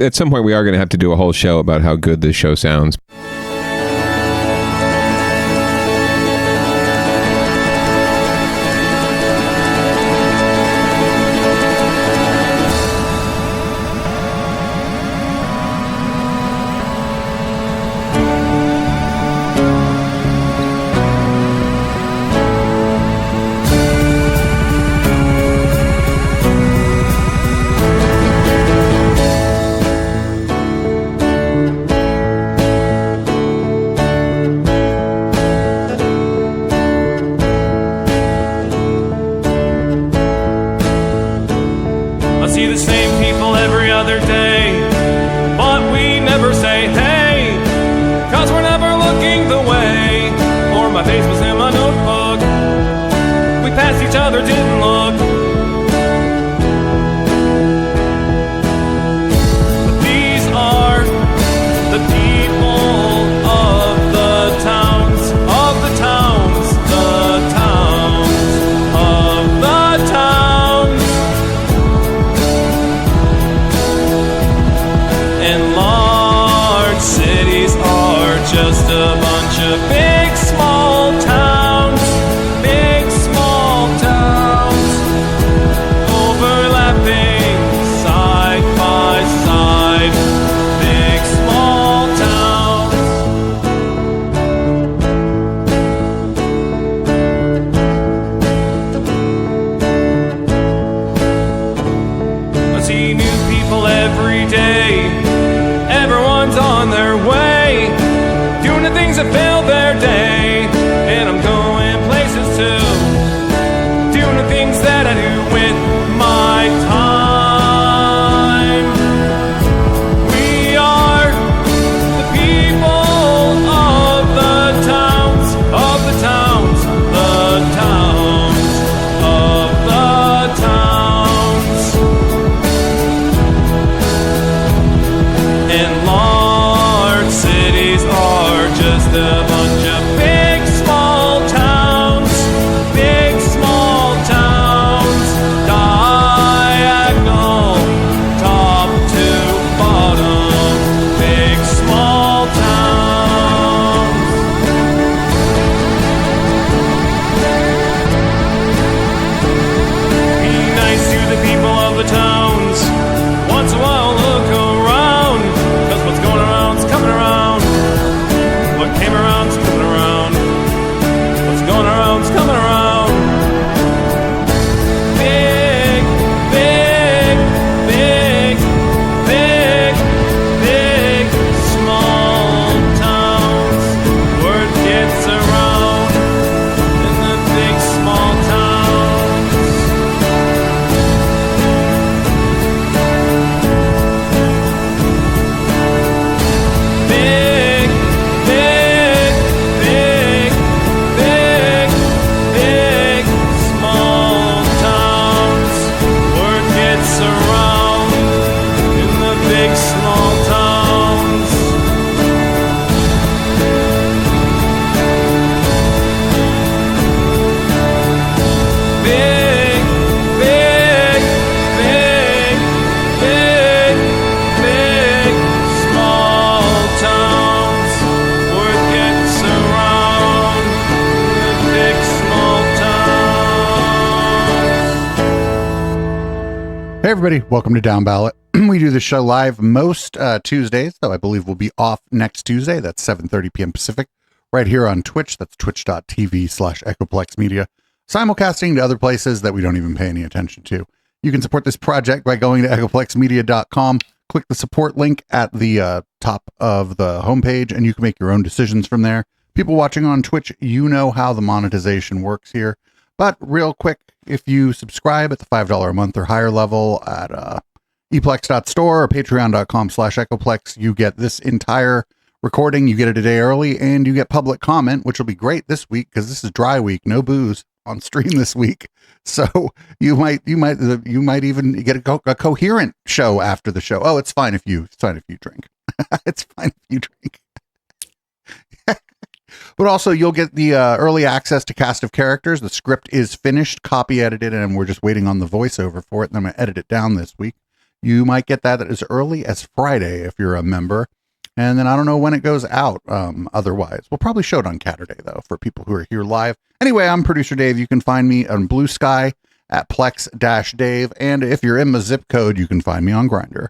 At some point, we are going to have to do a whole show about how good this show sounds. Everybody, welcome to Downballot. We do this show live most Tuesdays, though I believe we'll be off next Tuesday. That's 7:30 p.m. Pacific, right here on Twitch. That's twitch.tv/Echoplex Media. Simulcasting to other places that we don't even pay any attention to. You can support this project by going to echoplexmedia.com. Click the support link at the top of the homepage, and you can make your own decisions from there. People watching on Twitch, you know how the monetization works here. But real quick, if you subscribe at the $5 a month or higher level at eplex.store or patreon.com/echoplex, you get this entire recording. You get it a day early, and you get public comment, which will be great this week because this is dry week, no booze on stream this week. So you might even get a coherent show after the show. Oh, it's fine if you drink. It's fine if you drink. But also, you'll get the early access to cast of characters. The script is finished, copy edited, and we're just waiting on the voiceover for it. And I'm going to edit it down this week. You might get that as early as Friday if you're a member. And then I don't know when it goes out. Otherwise, we'll probably show it on Saturday, though, for people who are here live. Anyway, I'm producer Dave. You can find me on Blue Sky at Plex-Dave. And if you're in the zip code, you can find me on Grindr.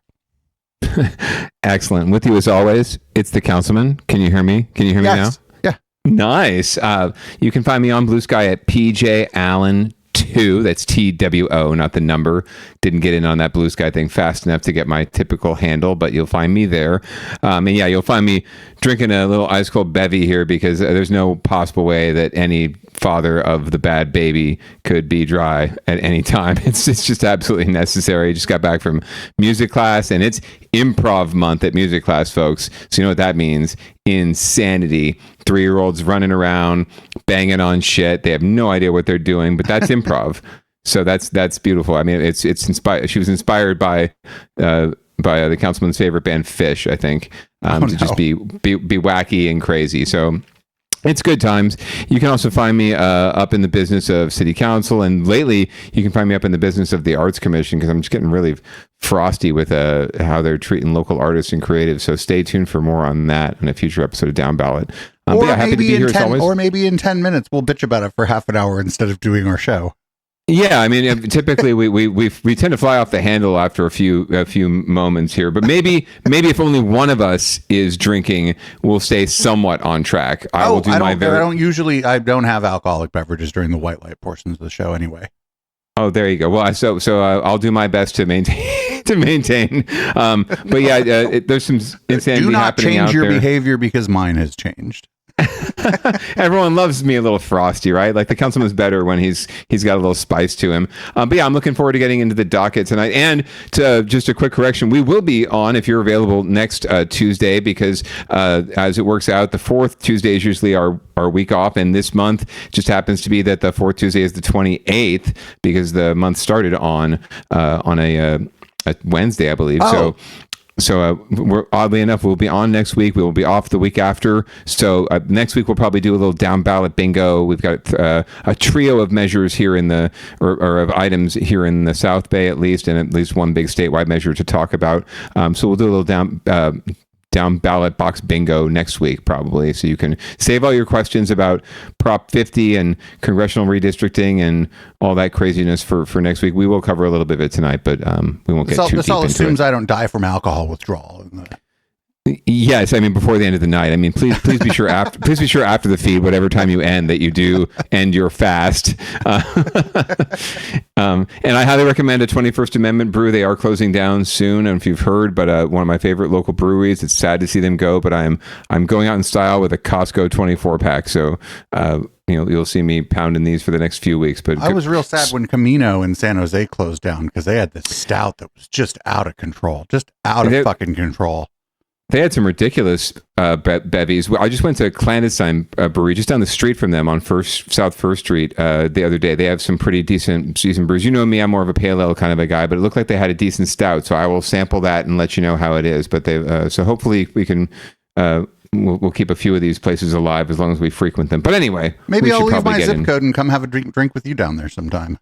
Excellent. With you as always, it's the Councilman. Can you hear me? Can you hear me now? Yeah. Nice. You can find me on Blue Sky at PJ Allen 2. That's TWO, not the number. Didn't get in on that Blue Sky thing fast enough to get my typical handle, but you'll find me there. And yeah, you'll find me drinking a little ice cold bevy here because there's no possible way that any father of the bad baby could be dry at any time. It's just absolutely necessary. Just got back from music class, and it's improv month at music class, folks. So you know what that means? Insanity. 3-year-olds running around, banging on shit. They have no idea what they're doing, but that's improv. So that's beautiful. I mean, it's inspired. She was inspired by the councilman's favorite band, Fish, I think, just be wacky and crazy. So it's good times. You can also find me up in the business of city council, and lately you can find me up in the business of the arts commission because I'm just getting really frosty with how they're treating local artists and creatives. So stay tuned for more on that in a future episode of Downballot. Or yeah, happy to be here as always. Or maybe in 10 minutes we'll bitch about it for half an hour instead of doing our show. Yeah, I mean, typically we tend to fly off the handle after a few moments here, but maybe if only one of us is drinking, we'll stay somewhat on track. I don't have alcoholic beverages during the white light portions of the show anyway. Oh, there you go. Well, so I'll do my best to maintain. But yeah, there's some insanity happening out there. Do not change your behavior because mine has changed. Everyone loves me a little frosty, right? Like the councilman's better when he's got a little spice to him. But yeah, I'm looking forward to getting into the docket tonight. And to just a quick correction, we will be on if you're available next Tuesday because as it works out, the fourth Tuesday is usually our week off, and this month just happens to be that the fourth Tuesday is the 28th because the month started on a Wednesday, I believe. Oh. So we're oddly enough, we'll be on next week. We will be off the week after. So next week we'll probably do a little down ballot bingo. We've got a trio of measures here in or of items here in the South Bay at least, and at least one big statewide measure to talk about. So we'll do a little down ballot box bingo next week probably, so you can save all your questions about Prop 50 and congressional redistricting and all that craziness for next week. We will cover a little bit of it tonight, but we won't get too deep into it. This all assumes I don't die from alcohol withdrawal. Yes, I mean before the end of the night. I mean, please be sure after the feed, whatever time you end, that you do end your fast. And I highly recommend a 21st Amendment brew. They are closing down soon, and if you've heard, but one of my favorite local breweries. It's sad to see them go, but I'm going out in style with a Costco 24 pack. So you'll see me pounding these for the next few weeks. But I was real sad when Camino in San Jose closed down because they had this stout that was just out of control, fucking control. They had some ridiculous bevies. I just went to a clandestine brewery just down the street from them on South First Street the other day. They have some pretty decent brews. You know me, I'm more of a pale ale kind of a guy, but it looked like they had a decent stout. So I will sample that and let you know how it is. But so hopefully we can we'll keep a few of these places alive as long as we frequent them. But anyway, maybe I'll leave my zip code and come have a drink with you down there sometime.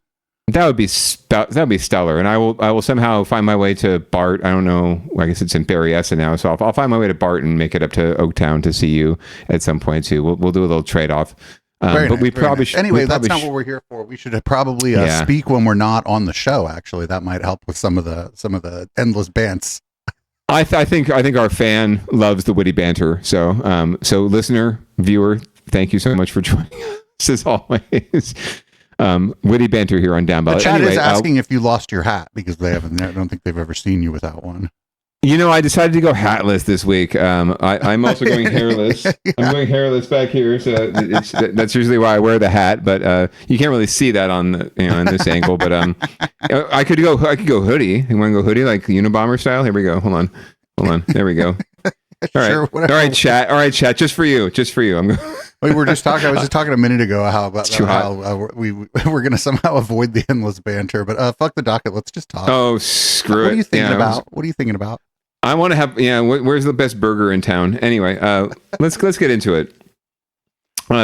That would be stellar, and I will somehow find my way to Bart. I don't know. I guess it's in Berryessa now, so I'll find my way to Bart and make it up to Oaktown to see you at some point too. We'll do a little trade off. But we probably should. Anyway, that's not what we're here for. We should probably speak when we're not on the show. Actually, that might help with some of the endless bants. I think our fan loves the witty banter. So listener, viewer, thank you so much for joining us as always. Witty banter here on Downballot. The chat is asking if you lost your hat because I don't think they've ever seen you without one. I decided to go hatless this week. I'm also going hairless. Yeah. I'm going hairless back here, so that's usually why I wear the hat. But you can't really see that on in this angle. But I could go hoodie. You want to go hoodie like Unabomber style? Here we go. Hold on. There we go. All right. Sure, all right, chat. Just for you. I'm going. We were just talking. I was just talking a minute ago how we're going to somehow avoid the endless banter. But fuck the docket. Let's just talk. Oh, screw it. What are you thinking about? What are you thinking about? I want to have. Where's the best burger in town? Anyway, let's get into it.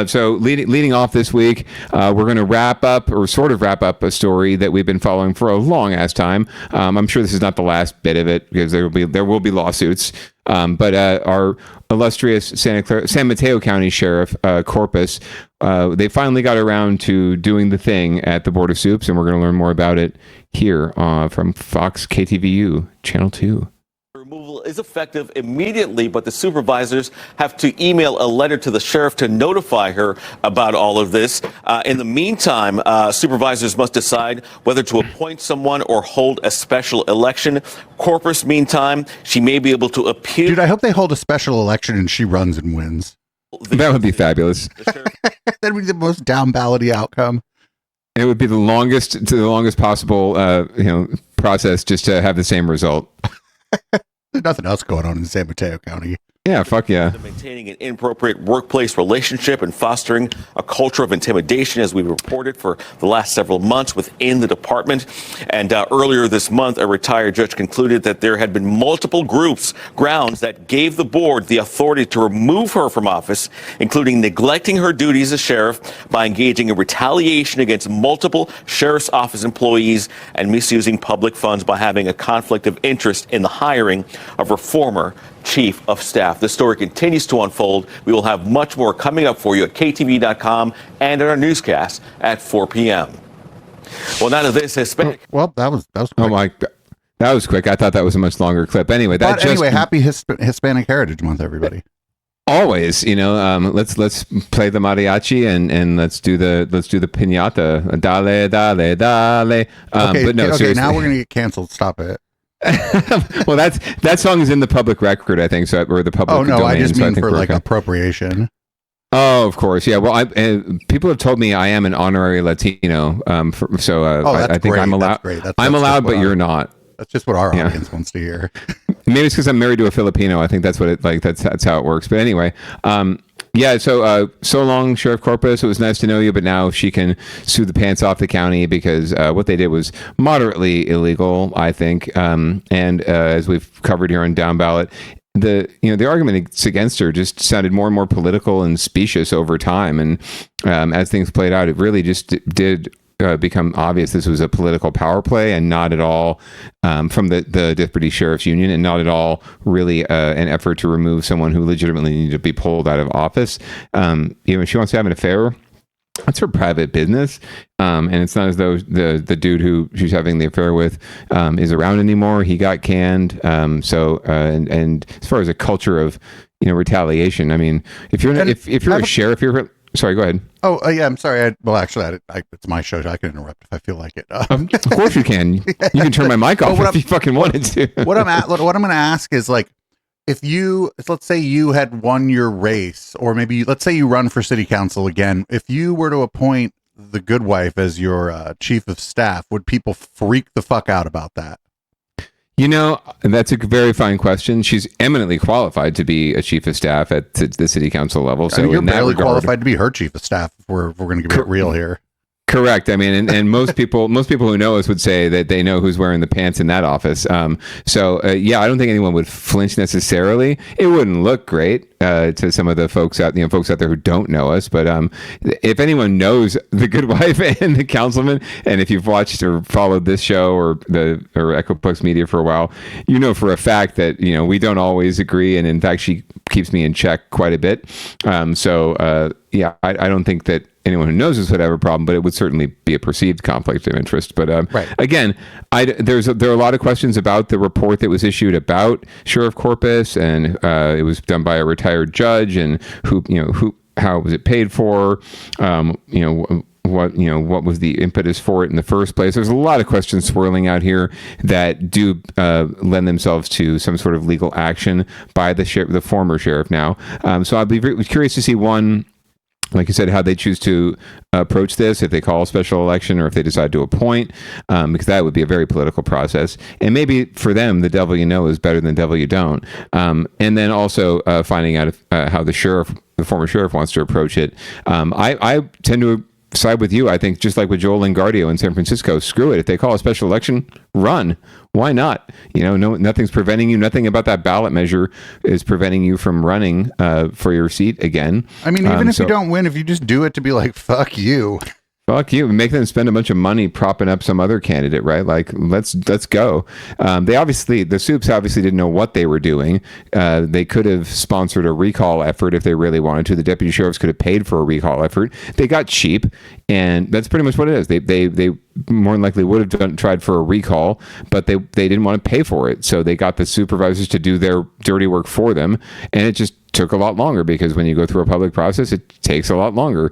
So leading off this week, we're going to wrap up a story that we've been following for a long ass time. I'm sure this is not the last bit of it because there will be lawsuits. But our illustrious San Mateo County Sheriff Corpus, they finally got around to doing the thing at the Board of Soups, and we're going to learn more about it here from Fox KTVU Channel 2. Removal is effective immediately, but the supervisors have to email a letter to the sheriff to notify her about all of this. In the meantime, supervisors must decide whether to appoint someone or hold a special election. Corpus, meantime, she may be able to appeal. Dude, I hope they hold a special election and she runs and wins. That would be fabulous. That'd be the most down-ballot-y outcome. It would be the longest possible process just to have the same result. There's nothing else going on in San Mateo County. Yeah, fuck yeah. Maintaining an inappropriate workplace relationship and fostering a culture of intimidation, as we reported for the last several months within the department. And earlier this month, a retired judge concluded that there had been multiple grounds that gave the board the authority to remove her from office, including neglecting her duties as sheriff by engaging in retaliation against multiple sheriff's office employees and misusing public funds by having a conflict of interest in the hiring of her former chief of staff. The story continues to unfold. We will have much more coming up for you at ktv.com and in our newscast at 4 p.m. Well, now to this Hispanic. Well, that was quick. Oh my God. That was quick. I thought that was a much longer clip. Anyway, happy Hispanic Heritage Month, everybody. Always, let's play the mariachi and let's do the piñata. Dale, dale, dale. But no, okay, seriously. now we're gonna get canceled. Stop it. Well, that song is in the public record, I think, or the public. Oh no, domain, I just mean for like okay. Appropriation. Oh, of course, yeah. Well, people have told me I am an honorary Latino, I think great. I'm allowed. That's great. I'm allowed, but you're not. That's just what our audience wants to hear. Maybe it's because I'm married to a Filipino. I think that's what that's how it works. But anyway, so long, Sheriff Corpus. It was nice to know you, but now she can sue the pants off the county because what they did was moderately illegal, I think. And as we've covered here on Downballot, the argument against her just sounded more and more political and specious over time. And as things played out, it really just did become obvious this was a political power play and not at all from the Deputy Sheriff's Union, and not at all really an effort to remove someone who legitimately needed to be pulled out of office. She wants to have an affair. That's her private business, and it's not as though the dude who she's having the affair with is around anymore. He got canned. And as far as a culture of retaliation, I mean, if you're a sheriff, sorry, go ahead. Oh, yeah, I'm sorry. It's my show. I can interrupt if I feel like it. Of course you can. You can turn my mic off if you fucking wanted to. What I'm going to ask is, like, let's say you had won your race, or maybe let's say you run for city council again. If you were to appoint the good wife as your chief of staff, would people freak the fuck out about that? That's a very fine question. She's eminently qualified to be a chief of staff at the city council level. So you're barely qualified to be her chief of staff. If we're going to get real here. Correct. I mean, and most people who know us would say that they know who's wearing the pants in that office. I don't think anyone would flinch necessarily. It wouldn't look great to some of the folks out there who don't know us. But if anyone knows the good wife and the councilman, and if you've watched or followed this show or Echoplex Media for a while, you know for a fact that we don't always agree, and in fact, she keeps me in check quite a bit. I don't think that anyone who knows us would have a problem, but it would certainly be a perceived conflict of interest. But right. Again, there are a lot of questions about the report that was issued about Sheriff Corpus, and it was done by a retired judge, and how was it paid for? What was the impetus for it in the first place? There's a lot of questions swirling out here that do lend themselves to some sort of legal action by the former sheriff now. So I'd be very curious to see one, like you said, how they choose to approach this, if they call a special election or if they decide to appoint, because that would be a very political process. And maybe for them, the devil you know is better than the devil you don't. And then also finding out how the former sheriff wants to approach it. I tend to side with you. I think just like with Joel Lingardio in San Francisco, screw it. If they call a special election, run. Why not? Nothing's preventing you. Nothing about that ballot measure is preventing you from running for your seat again. I mean, even if you don't win, if you just do it to be like, fuck you. Fuck you. Make them spend a bunch of money propping up some other candidate, right? Like, let's go. The Soups obviously didn't know what they were doing. They could have sponsored a recall effort if they really wanted to. The deputy sheriffs could have paid for a recall effort. They got cheap, and that's pretty much what it is. They more than likely would have tried for a recall, but they didn't want to pay for it. So they got the supervisors to do their dirty work for them, and it just took a lot longer because when you go through a public process, it takes a lot longer.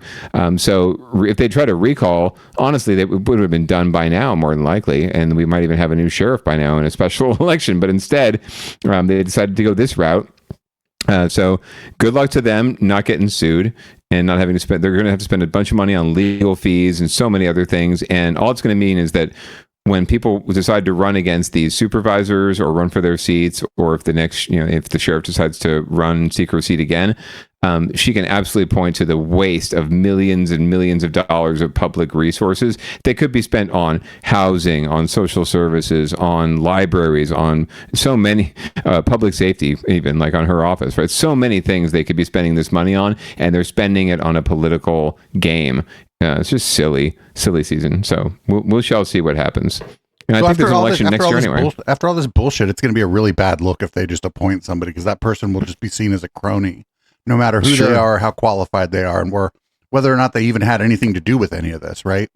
So if they try to recall, honestly, that would have been done by now, more than likely, and we might even have a new sheriff by now in a special election. But instead, they decided to go this route. So good luck to them not getting sued and not having to spend. They're going to have to spend a bunch of money on legal fees and so many other things. And all it's going to mean is that when people decide to run against these supervisors or run for their seats, or if if the sheriff decides to run, seek her seat again, she can absolutely point to the waste of millions and millions of dollars of public resources that could be spent on housing, on social services, on libraries, on so many public safety, even like on her office, right? So many things they could be spending this money on, and they're spending it on a political game. It's just silly season. So we shall see what happens. And I think there's an election next year anyway. After all this bullshit, it's going to be a really bad look if they just appoint somebody, because that person will just be seen as a crony, no matter who they are, how qualified they are, and whether or not they even had anything to do with any of this, right?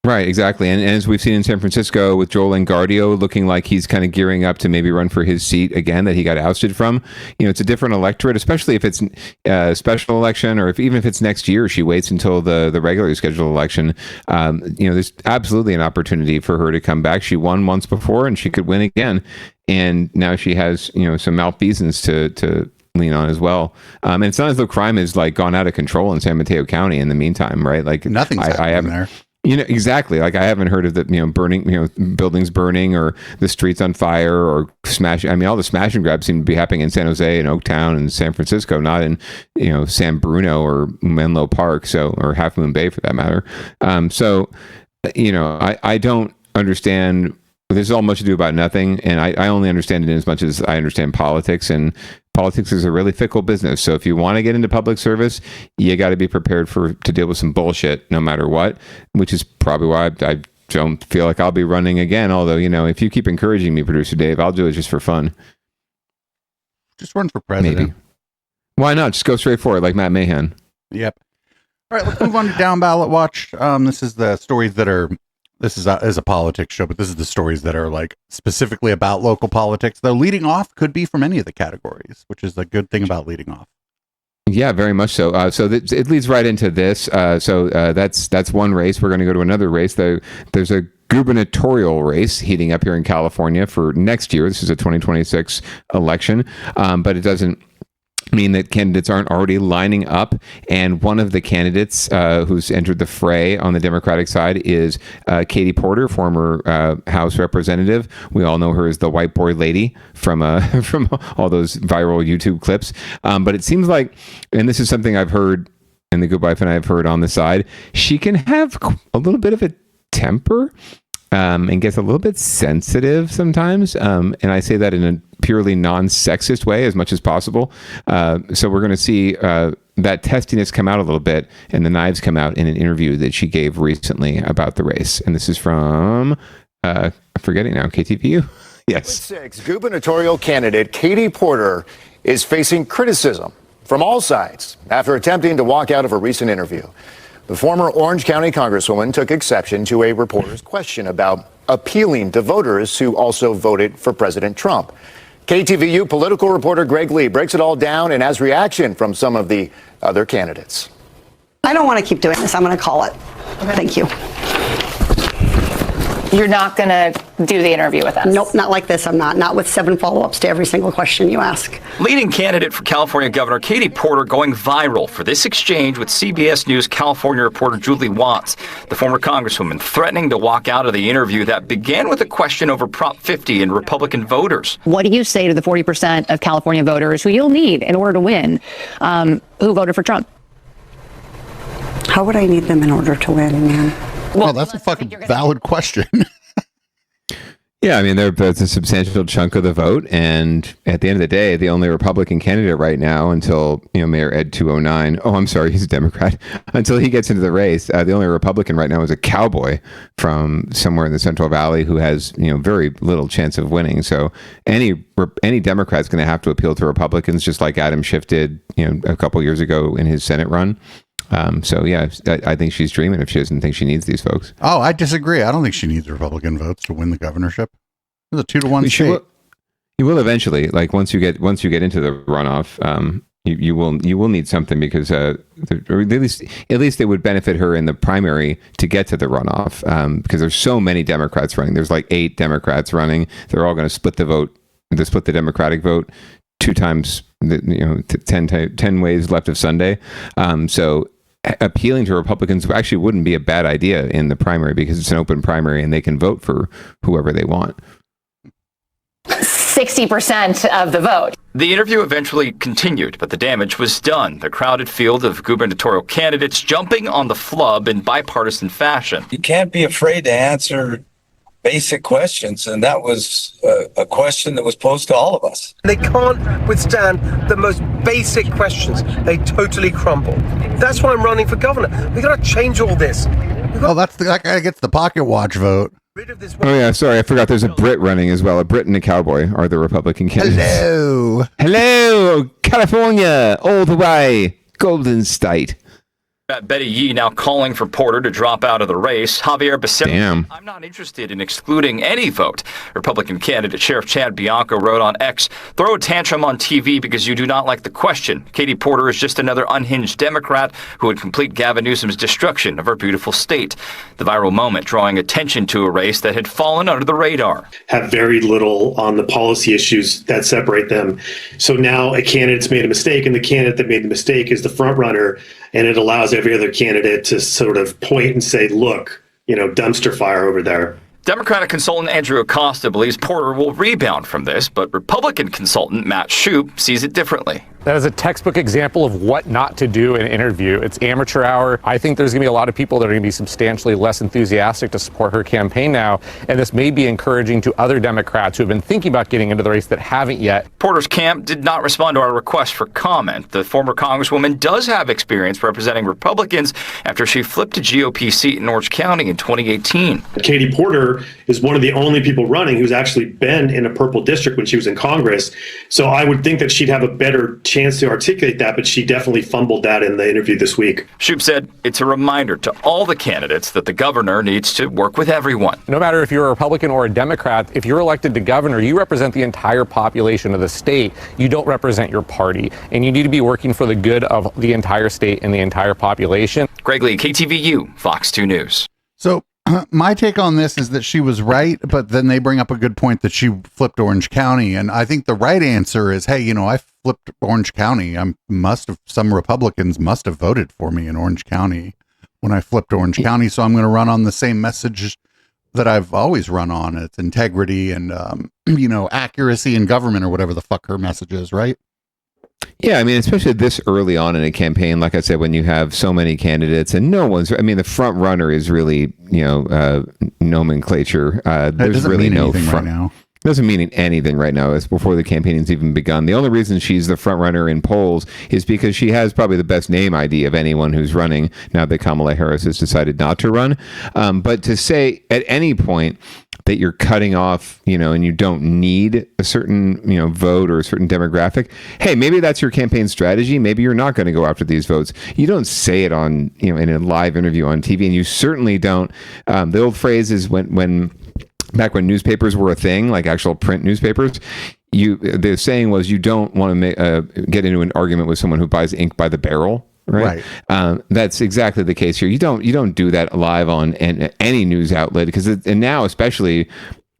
Right, exactly. And as we've seen in San Francisco with Joel Lingardio looking like he's kind of gearing up to maybe run for his seat again that he got ousted from, it's a different electorate, especially if it's a special election, or even if it's next year, she waits until the regularly scheduled election. There's absolutely an opportunity for her to come back. She won once before and she could win again. And now she has, some malfeasance to lean on as well. And it's not as though crime has like gone out of control in San Mateo County in the meantime, right? Like nothing's happening there. Exactly. Like I haven't heard of the, burning, buildings burning or the streets on fire or smash. I mean, all the smash and grabs seem to be happening in San Jose and Oaktown and San Francisco, not in, San Bruno or Menlo Park. Or Half Moon Bay for that matter. I don't understand. This is all much ado about nothing. And I only understand it as much as I understand politics, and politics is a really fickle business. So if you want to get into public service, you got to be prepared to deal with some bullshit no matter what, which is probably why I don't feel like I'll be running again. Although, if you keep encouraging me, Producer Dave, I'll do it just for fun. Just run for president. Maybe. Why not? Just go straight for it like Matt Mahan. Yep. All right, let's move on to Down Ballot Watch. This is the stories that are... This is a politics show, but this is the stories that are like specifically about local politics. Though leading off could be from any of the categories, which is the good thing about leading off. Yeah, very much so. It leads right into this. That's one race. We're going to go to another race. There's a gubernatorial race heating up here in California for next year. This is a 2026 election, but it doesn't mean that candidates aren't already lining up. And one of the candidates who's entered the fray on the Democratic side is Katie Porter, former House representative. We all know her as the white boy lady from all those viral YouTube clips. But it seems like, and this is something I've heard, and the good wife and I have heard on the side, she can have a little bit of a temper. And gets a little bit sensitive sometimes. And I say that in a purely non-sexist way as much as possible. So we're going to see that testiness come out a little bit and the knives come out in an interview that she gave recently about the race. And this is from, I'm forgetting now, KTVU? Yes. 6 gubernatorial candidate Katie Porter is facing criticism from all sides after attempting to walk out of a recent interview. The former Orange County Congresswoman took exception to a reporter's question about appealing to voters who also voted for President Trump. KTVU political reporter Greg Lee breaks it all down and has reaction from some of the other candidates. I don't want to keep doing this. I'm going to call it. Okay. Thank you. You're not going to do the interview with us? Nope, not like this. I'm not. Not with 7 follow-ups to every single question you ask. Leading candidate for California Governor Katie Porter going viral for this exchange with CBS News California reporter Julie Watts, the former congresswoman threatening to walk out of the interview that began with a question over Prop 50 and Republican voters. What do you say to the 40% of California voters who you'll need in order to win, who voted for Trump? How would I need them in order to win, man? Well, that's a fucking valid question. Yeah, I mean, that's a substantial chunk of the vote, and at the end of the day, the only Republican candidate right now, until Mayor Ed 209. Oh, I'm sorry, he's a Democrat. Until he gets into the race, the only Republican right now is a cowboy from somewhere in the Central Valley who has very little chance of winning. So any Democrat's going to have to appeal to Republicans, just like Adam Schiff did, a couple years ago in his Senate run. So yeah, I think she's dreaming if she doesn't think she needs these folks. Oh, I disagree. I don't think she needs Republican votes to win the governorship. It's a 2-to-1 state. You will eventually. Like once you get into the runoff, you will need something because or at least it would benefit her in the primary to get to the runoff because there's so many Democrats running. There's like 8 Democrats running. They're all going to split the vote. To split the Democratic vote 2 times. 10 ways left of Sunday. So appealing to Republicans actually wouldn't be a bad idea in the primary because it's an open primary and they can vote for whoever they want. 60% of the vote. The interview eventually continued, but the damage was done. The crowded field of gubernatorial candidates jumping on the flub in bipartisan fashion. You can't be afraid to answer basic questions, and that was a question that was posed to all of us. They can't withstand the most basic questions. They totally crumble. That's why I'm running for governor. We've got to change all this. That guy gets the pocket watch vote. Oh yeah, sorry, I forgot there's a Brit running as well. A Brit and a cowboy are the Republican candidates. Hello, California, all the way, Golden State. Betty Yee now calling for Porter to drop out of the race. Javier Becerra, Damn. I'm not interested in excluding any vote. Republican candidate Sheriff Chad Bianco wrote on X, throw a tantrum on TV because you do not like the question. Katie Porter is just another unhinged Democrat who would complete Gavin Newsom's destruction of our beautiful state. The viral moment drawing attention to a race that had fallen under the radar. Have very little on the policy issues that separate them. So now a candidate's made a mistake, and the candidate that made the mistake is the front runner, and it allows every other candidate to sort of point and say, look, dumpster fire over there. Democratic consultant Andrew Acosta believes Porter will rebound from this, but Republican consultant Matt Shoup sees it differently. That is a textbook example of what not to do in an interview. It's amateur hour. I think there's going to be a lot of people that are going to be substantially less enthusiastic to support her campaign now, and this may be encouraging to other Democrats who have been thinking about getting into the race that haven't yet. Porter's camp did not respond to our request for comment. The former Congresswoman does have experience representing Republicans after she flipped a GOP seat in Orange County in 2018. Katie Porter is one of the only people running who's actually been in a purple district when she was in Congress. So I would think that she'd have a better chance to articulate that, but she definitely fumbled that in the interview this week. Shoup said it's a reminder to all the candidates that the governor needs to work with everyone. No matter if you're a Republican or a Democrat, if you're elected to governor, you represent the entire population of the state. You don't represent your party, and you need to be working for the good of the entire state and the entire population. Greg Lee, KTVU, Fox 2 News. So my take on this is that she was right, but then they bring up a good point that she flipped Orange County. And I think the right answer is, hey, I flipped Orange County. Some Republicans must have voted for me in Orange County when I flipped Orange County. So I'm going to run on the same message that I've always run on. It's integrity and, accuracy in government or whatever the fuck her message is, right? Yeah, I mean, especially this early on in a campaign, like I said, when you have so many candidates and the front runner is really, nomenclature. There's really no front. Right now. Doesn't mean anything right now. It's before the campaign's even begun. The only reason she's the front runner in polls is because she has probably the best name ID of anyone who's running now that Kamala Harris has decided not to run. But to say at any point that you're cutting off, and you don't need a certain, vote or a certain demographic. Hey, maybe that's your campaign strategy. Maybe you're not going to go after these votes. You don't say it on, in a live interview on TV, and you certainly don't. The old phrase is back when newspapers were a thing, like actual print newspapers, the saying was you don't want to get into an argument with someone who buys ink by the barrel. Right. That's exactly the case here. You don't do that live on any news outlet and now especially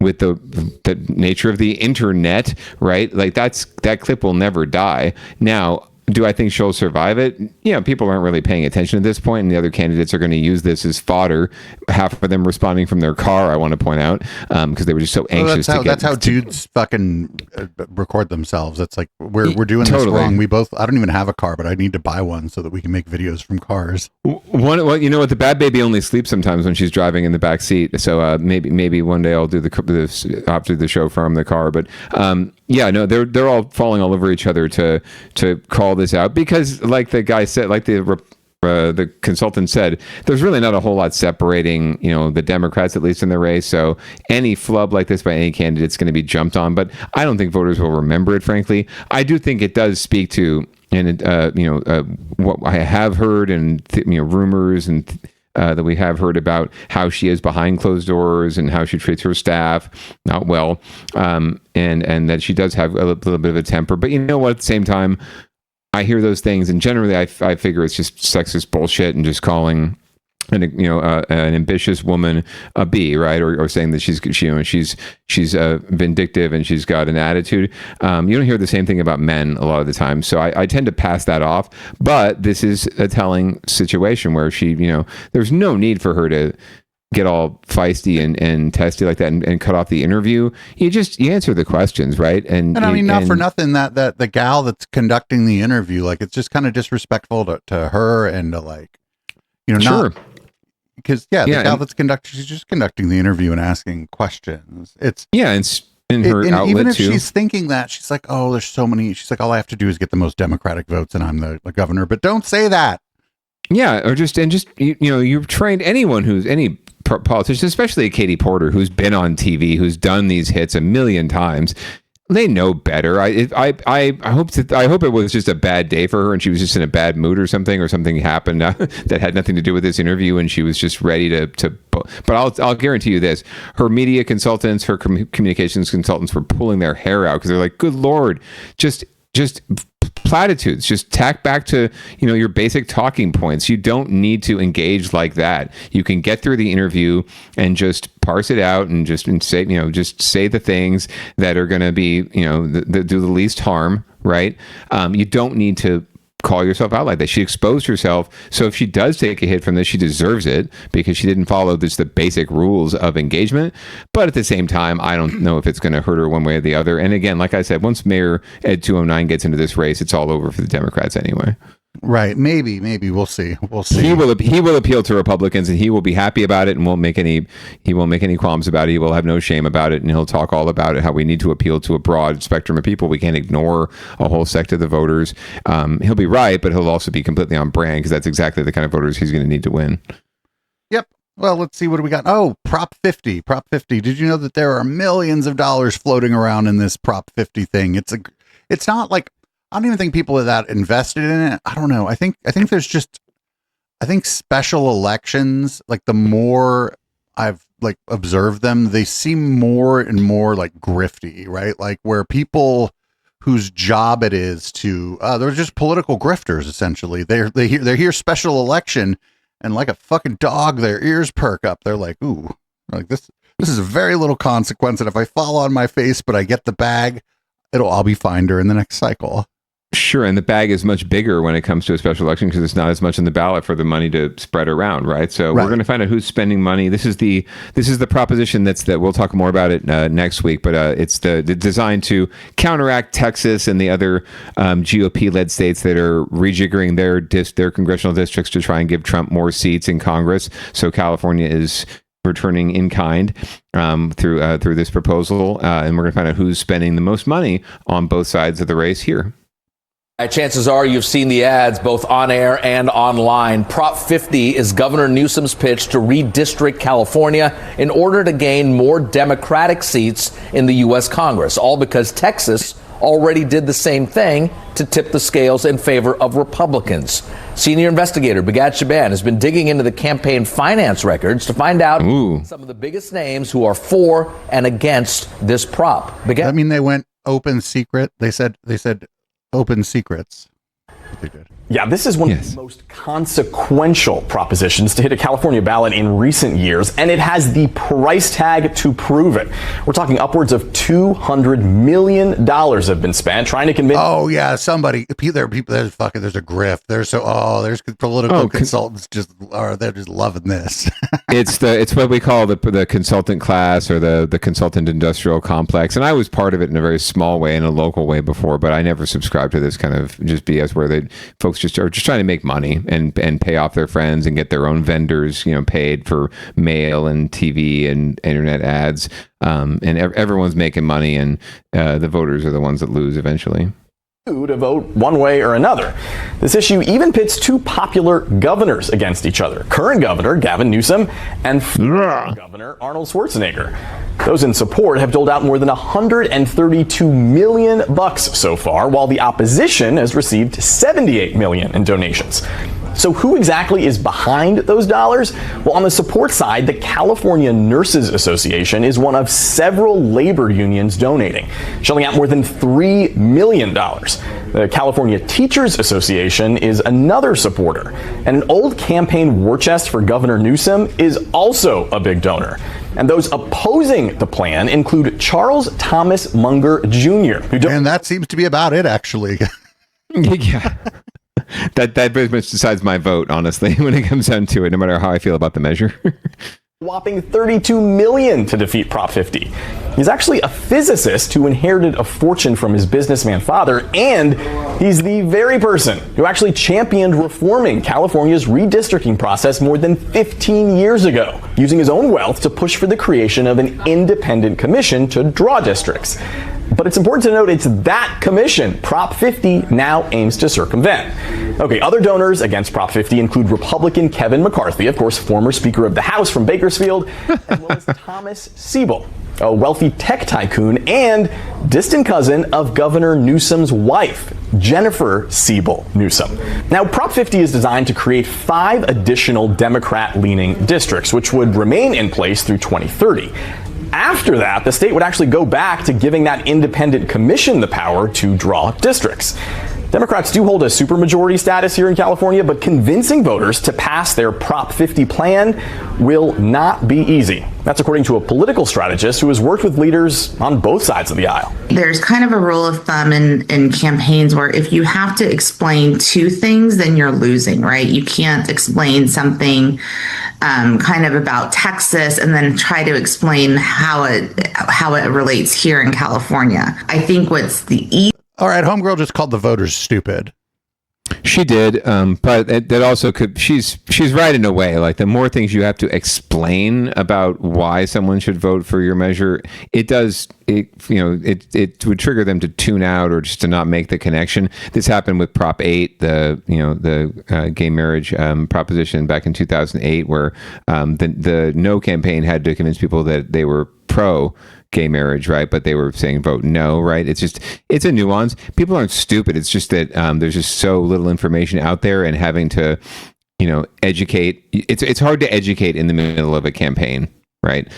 with the nature of the internet, right? Like that clip will never die. Now, Do I think she'll survive it? People aren't really paying attention at this point, and the other candidates are going to use this as fodder. Half of them responding from their car, I want to point out, because they were just so anxious that's how dudes fucking record themselves. It's like, we're doing this totally wrong. I don't even have a car, but I need to buy one so that we can make videos from cars. You know what? The bad baby only sleeps sometimes when she's driving in the back seat. So maybe one day I'll do the show from the car. But they're all falling all over each other to call this out, because like the guy said, like the consultant said, there's really not a whole lot separating, the Democrats, at least in the race. So any flub like this by any candidate is going to be jumped on. But I don't think voters will remember it, frankly. I do think it does speak to, what I have heard and rumors and that we have heard about how she is behind closed doors and how she treats her staff not well, and that she does have a little bit of a temper. But at the same time, I hear those things, and generally I figure it's just sexist bullshit and just calling an ambitious woman a B, right? Or saying that she's vindictive and she's got an attitude. You don't hear the same thing about men a lot of the time. So I tend to pass that off. But this is a telling situation where she, there's no need for her to get all feisty and testy like that and cut off the interview. You answer the questions, right? And I mean, not for nothing that the gal that's conducting the interview, like, it's just kind of disrespectful to her and to sure. Because the gal that's she's just conducting the interview and asking questions. It's in her outlet even if too. She's thinking that, she's like, oh, there's so many. She's like, all I have to do is get the most Democratic votes, and I'm the governor. But don't say that. Yeah, or you've trained anyone who's any politician, especially Katie Porter, who's been on TV, who's done these hits a million times. They know better. I hope it was just a bad day for her and she was just in a bad mood or something happened that had nothing to do with this interview and she was just ready to. But I'll guarantee you this: her media consultants, her communications consultants were pulling their hair out because they're like, "Good Lord, just platitudes, just tack back to your basic talking points. You don't need to engage like that. You can get through the interview and just parse it out and say say the things that are going to be that do the least harm, right? You don't need to call yourself out like that. She exposed herself, so if she does take a hit from this, she deserves it because she didn't follow the basic rules of engagement. But at the same time, I don't know if it's going to hurt her one way or the other. And again, like I said, once Mayor Ed 209 gets into this race, it's all over for the Democrats anyway. Right. Maybe we'll see. He will appeal to Republicans and he will be happy about it and won't make any qualms about it. He will have no shame about it and he'll talk all about it, how we need to appeal to a broad spectrum of people. We can't ignore a whole sect of the voters. He'll be right, but he'll also be completely on brand because that's exactly the kind of voters he's going to need to win. Yep. Well, let's see what do we got. Oh, Prop 50. Did you know that there are millions of dollars floating around in this Prop 50 thing? It's not like, I don't even think people are that invested in it. I don't know. I think special elections, like the more I've observed them, they seem more and more like grifty, right? Like where people whose job it is to, they're just political grifters essentially. They hear special election and like a fucking dog, their ears perk up. They're like, ooh, like this is a very little consequence. And if I fall on my face, but I get the bag, I'll be fine during the next cycle. Sure, and the bag is much bigger when it comes to a special election because it's not as much in the ballot for the money to spread around, right? So We're going to find out who's spending money. This is the proposition that we'll talk more about it next week, but it's the designed to counteract Texas and the other GOP-led states that are rejiggering their congressional districts to try and give Trump more seats in Congress. So California is returning in kind through this proposal, and we're going to find out who's spending the most money on both sides of the race here. Chances are you've seen the ads both on air and online. Prop 50 is Governor Newsom's pitch to redistrict California in order to gain more Democratic seats in the U.S. Congress, all because Texas already did the same thing to tip the scales in favor of Republicans. Senior investigator Begad Shaban has been digging into the campaign finance records to find out some of the biggest names who are for and against this prop. I mean, they went open secret. They said open secrets. They did. Yeah, this is one of the most consequential propositions to hit a California ballot in recent years, and it has the price tag to prove it. We're talking upwards of $200 million have been spent trying to convince. Oh yeah, somebody. There's a grift. There's political consultants they're just loving this. It's what we call the consultant class or the consultant industrial complex, and I was part of it in a very small way, in a local way before, but I never subscribed to this kind of just BS where folks are just trying to make money and pay off their friends and get their own vendors, paid for mail and TV and internet ads. And everyone's making money, and the voters are the ones that lose eventually. To vote one way or another. This issue even pits two popular governors against each other. Current governor Gavin Newsom and former governor Arnold Schwarzenegger. Those in support have doled out more than $132 million so far, while the opposition has received $78 million in donations. So who exactly is behind those dollars? Well, on the support side, the California Nurses Association is one of several labor unions donating, shelling out more than $3 million. The California Teachers Association is another supporter. And an old campaign war chest for Governor Newsom is also a big donor. And those opposing the plan include Charles Thomas Munger Jr. And that seems to be about it, actually. Yeah. That very much decides my vote, honestly, when it comes down to it, no matter how I feel about the measure. Whopping $32 million to defeat Prop 50. He's actually a physicist who inherited a fortune from his businessman father, and he's the very person who actually championed reforming California's redistricting process more than 15 years ago, using his own wealth to push for the creation of an independent commission to draw districts. But it's important to note it's that commission Prop 50 now aims to circumvent. Okay, other donors against Prop 50 include Republican Kevin McCarthy, of course, former Speaker of the House from Bakersfield, as well as Thomas Siebel, a wealthy tech tycoon and distant cousin of Governor Newsom's wife, Jennifer Siebel Newsom. Now, Prop 50 is designed to create 5 additional Democrat-leaning districts, which would remain in place through 2030. After that, the state would actually go back to giving that independent commission the power to draw districts. Democrats do hold a supermajority status here in California, but convincing voters to pass their Prop 50 plan will not be easy. That's according to a political strategist who has worked with leaders on both sides of the aisle. There's kind of a rule of thumb in campaigns where if you have to explain 2 things, then you're losing, right? You can't explain something kind of about Texas and then try to explain how it relates here in California. I think what's all right, homegirl just called the voters stupid. She did, but that also could. She's right in a way. Like, the more things you have to explain about why someone should vote for your measure, it would trigger them to tune out or just to not make the connection. This happened with Prop 8, the gay marriage proposition back in 2008, where the No campaign had to convince people that they were pro gay marriage, right? But they were saying vote no, right? It's a nuance. People aren't stupid. It's just that there's just so little information out there, and having to, educate. It's hard to educate in the middle of a campaign, right?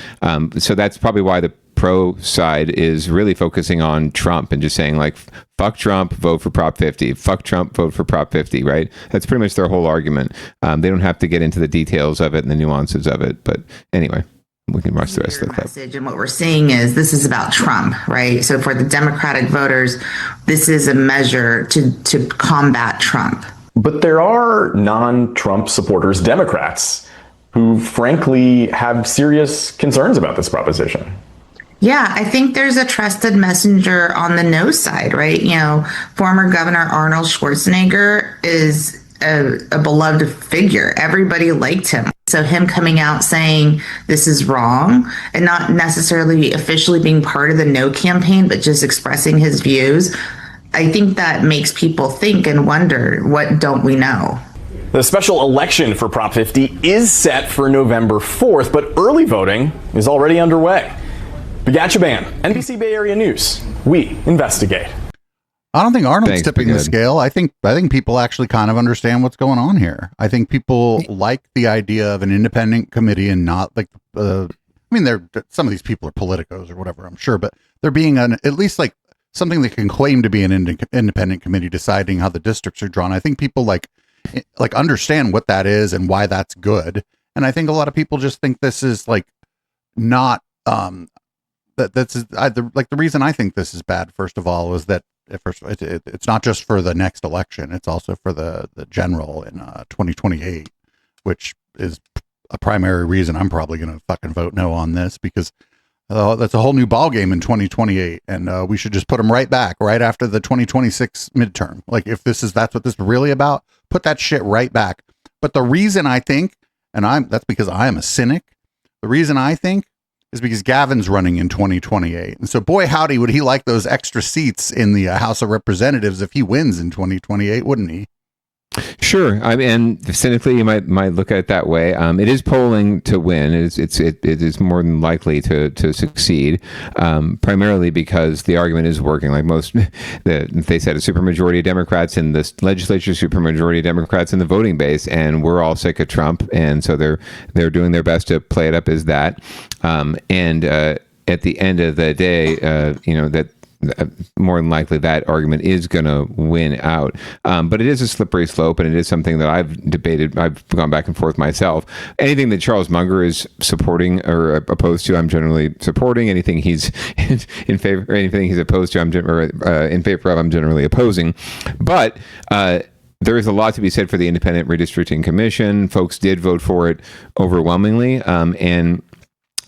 So that's probably why the pro side is really focusing on Trump and just saying, like, fuck Trump, vote for Prop 50. Fuck Trump, vote for Prop 50, right? That's pretty much their whole argument. They don't have to get into the details of it and the nuances of it. But anyway, we can watch the rest of the clip. Message, and what we're seeing is this is about Trump, right? So for the Democratic voters, this is a measure to combat Trump. But there are non-Trump supporters, Democrats, who frankly have serious concerns about this proposition. Yeah, I think there's a trusted messenger on the no side, right? Former Governor Arnold Schwarzenegger is a beloved figure. Everybody liked him. So him coming out saying this is wrong and not necessarily officially being part of the no campaign, but just expressing his views, I think that makes people think and wonder, what don't we know? The special election for Prop 50 is set for November 4th, but early voting is already underway. Bigatchaban, NBC Bay Area News. We investigate. I don't think Arnold's tipping the scale. I think people actually kind of understand what's going on here. I think people like the idea of an independent committee and not like some of these people are politicos or whatever, I'm sure, but they're being at least like something that can claim to be an independent committee deciding how the districts are drawn. I think people like understand what that is and why that's good. And I think a lot of people just think this is like not the reason I think this is bad. First of all, is that it's not just for the next election; it's also for the general in 2028, which is a primary reason I'm probably going to fucking vote no on this, because that's a whole new ball game in 2028, and we should just put them right back right after the 2026 midterm. Like if that's what this is really about, put that shit right back. But the reason I think, that's because I am a cynic. The reason I think is because Gavin's running in 2028. And so boy, howdy, would he like those extra seats in the House of Representatives if he wins in 2028, wouldn't he? Sure. I mean, and cynically, you might look at it that way. It is polling to win. It is more than likely to succeed, primarily because the argument is working. Like they said, a supermajority of Democrats in the legislature, supermajority of Democrats in the voting base, and we're all sick of Trump, and so they're doing their best to play it up as that. And at the end of the day, that. More than likely that argument is going to win out. But it is a slippery slope, and it is something that I've debated. I've gone back and forth myself. Anything that Charles Munger is supporting or opposed to, I'm generally supporting. Anything he's in favor, or anything he's opposed to, I'm in favor of, I'm generally opposing. But there is a lot to be said for the Independent Redistricting Commission. Folks did vote for it overwhelmingly, and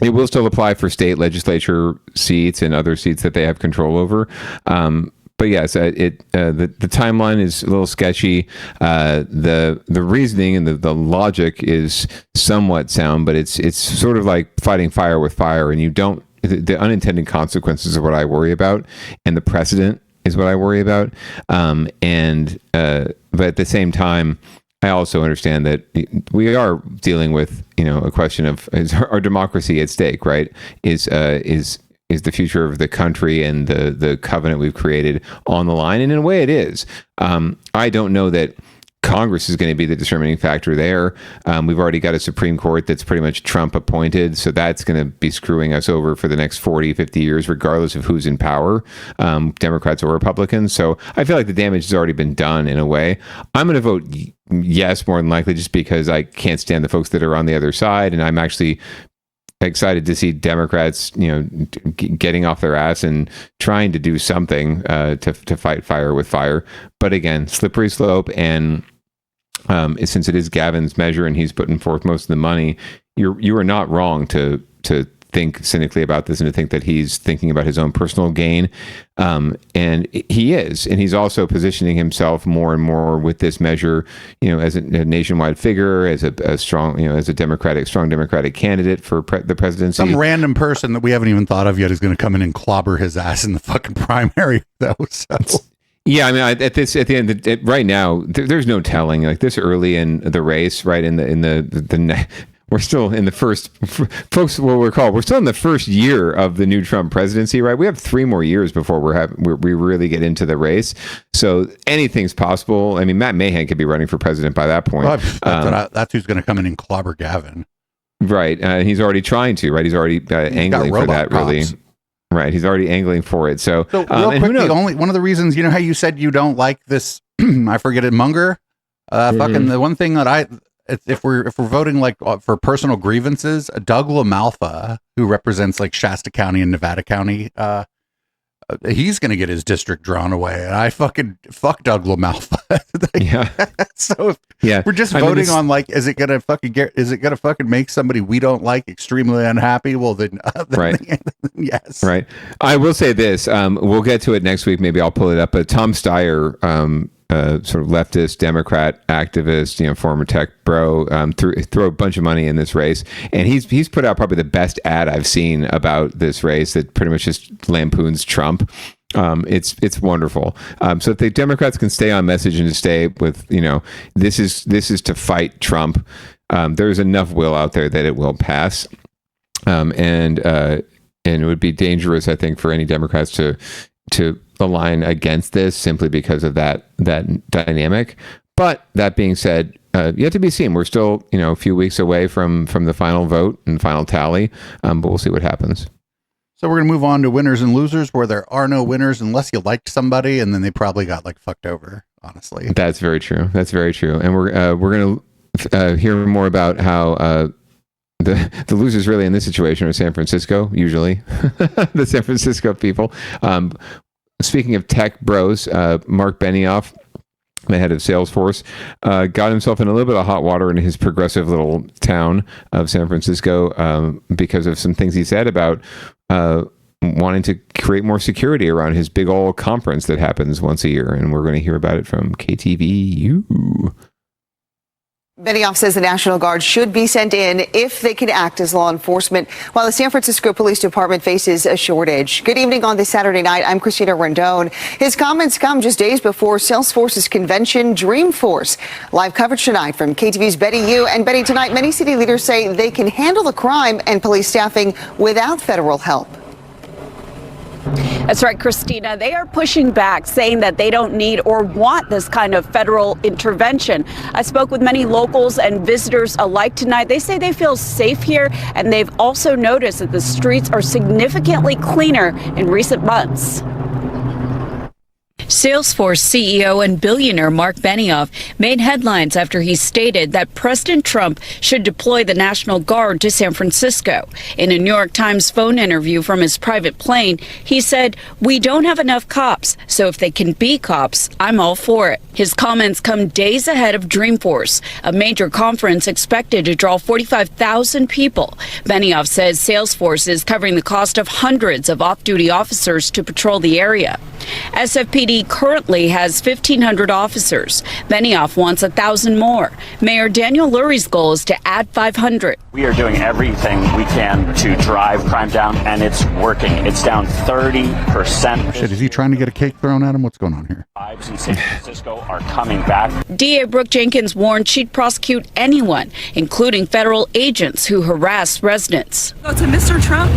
it will still apply for state legislature seats and other seats that they have control over. But yes, the timeline is a little sketchy. The reasoning and the logic is somewhat sound, but it's sort of like fighting fire with fire, and the unintended consequences are what I worry about, and the precedent is what I worry about. But at the same time, I also understand that we are dealing with, a question of, is our democracy at stake, right? Is the future of the country and the covenant we've created on the line? And in a way it is. I don't know that Congress is going to be the determining factor there. We've already got a Supreme Court that's pretty much Trump appointed, so that's going to be screwing us over for the next 40, 50 years, regardless of who's in power, Democrats or Republicans. So I feel like the damage has already been done in a way. I'm going to vote yes, more than likely, just because I can't stand the folks that are on the other side, and I'm actually excited to see Democrats, getting off their ass and trying to do something to fight fire with fire. But again, slippery slope, and since it is Gavin's measure and he's putting forth most of the money, you are not wrong to think cynically about this and to think that he's thinking about his own personal gain. And he is, and he's also positioning himself more and more with this measure, as a nationwide figure, as a strong, as a strong Democratic candidate for the presidency. Some random person that we haven't even thought of yet is going to come in and clobber his ass in the fucking primary, though. So. Yeah, I mean, right now, there's no telling. Like this early in the race, right in the we're still in the first, folks will recall, we're still in the first year of the new Trump presidency, right? We have 3 more years before we really get into the race. So anything's possible. I mean, Matt Mahan could be running for president by that point. Well, that's who's going to come in and clobber Gavin. Right. He's already trying to, right? He's already angling for that, cops. Really. Right. He's already angling for it. So real quick, one of the reasons, how you said you don't like this, I forget it, Munger, fucking the one thing that if we're voting like for personal grievances, Doug LaMalfa, who represents like Shasta County and Nevada County, he's going to get his district drawn away, and I fuck Doug LaMalfa. Yeah. So we're just voting on like, is it going to fucking make somebody we don't like extremely unhappy? Well, then right. Yes. Right. I will say this. We'll get to it next week. Maybe I'll pull it up. But Tom Steyer, sort of leftist Democrat activist, former tech bro, threw a bunch of money in this race, and he's put out probably the best ad I've seen about this race that pretty much just lampoons Trump. It's wonderful. So if the Democrats can stay on message and stay with, this is to fight Trump. There's enough will out there that it will pass, and it would be dangerous, I think, for any Democrats to align against this simply because of that dynamic. But that being said, yet to be seen. We're still, a few weeks away from the final vote and final tally, but we'll see what happens. So we're going to move on to winners and losers, where there are no winners unless you liked somebody and then they probably got like fucked over, honestly. That's very true. That's very true. And we're going to hear more about how the losers really in this situation are San Francisco, usually. The San Francisco people. Speaking of tech bros, Mark Benioff, the head of Salesforce, got himself in a little bit of hot water in his progressive little town of San Francisco because of some things he said about wanting to create more security around his big old conference that happens once a year. And we're going to hear about it from KTVU. Benioff says the National Guard should be sent in if they can act as law enforcement, while the San Francisco Police Department faces a shortage. Good evening on this Saturday night. I'm Christina Rendon. His comments come just days before Salesforce's convention, Dreamforce. Live coverage tonight from KTV's Betty Yu. And Betty, tonight, many city leaders say they can handle the crime and police staffing without federal help. That's right, Christina. They are pushing back, saying that they don't need or want this kind of federal intervention. I spoke with many locals and visitors alike tonight. They say they feel safe here, and they've also noticed that the streets are significantly cleaner in recent months. Salesforce CEO and billionaire Mark Benioff made headlines after he stated that President Trump should deploy the National Guard to San Francisco. In a New York Times phone interview from his private plane, he said, "We don't have enough cops, so if they can be cops, I'm all for it." His comments come days ahead of Dreamforce, a major conference expected to draw 45,000 people. Benioff says Salesforce is covering the cost of hundreds of off-duty officers to patrol the area. SFPD currently has 1,500 officers. Benioff wants 1,000 more. Mayor Daniel Lurie's goal is to add 500. We are doing everything we can to drive crime down, and it's working. It's down 30%. Shit, is he trying to get a cake thrown at him? What's going on here? Lives in San Francisco are coming back. DA Brooke Jenkins warned she'd prosecute anyone, including federal agents who harass residents. So to Mr. Trump,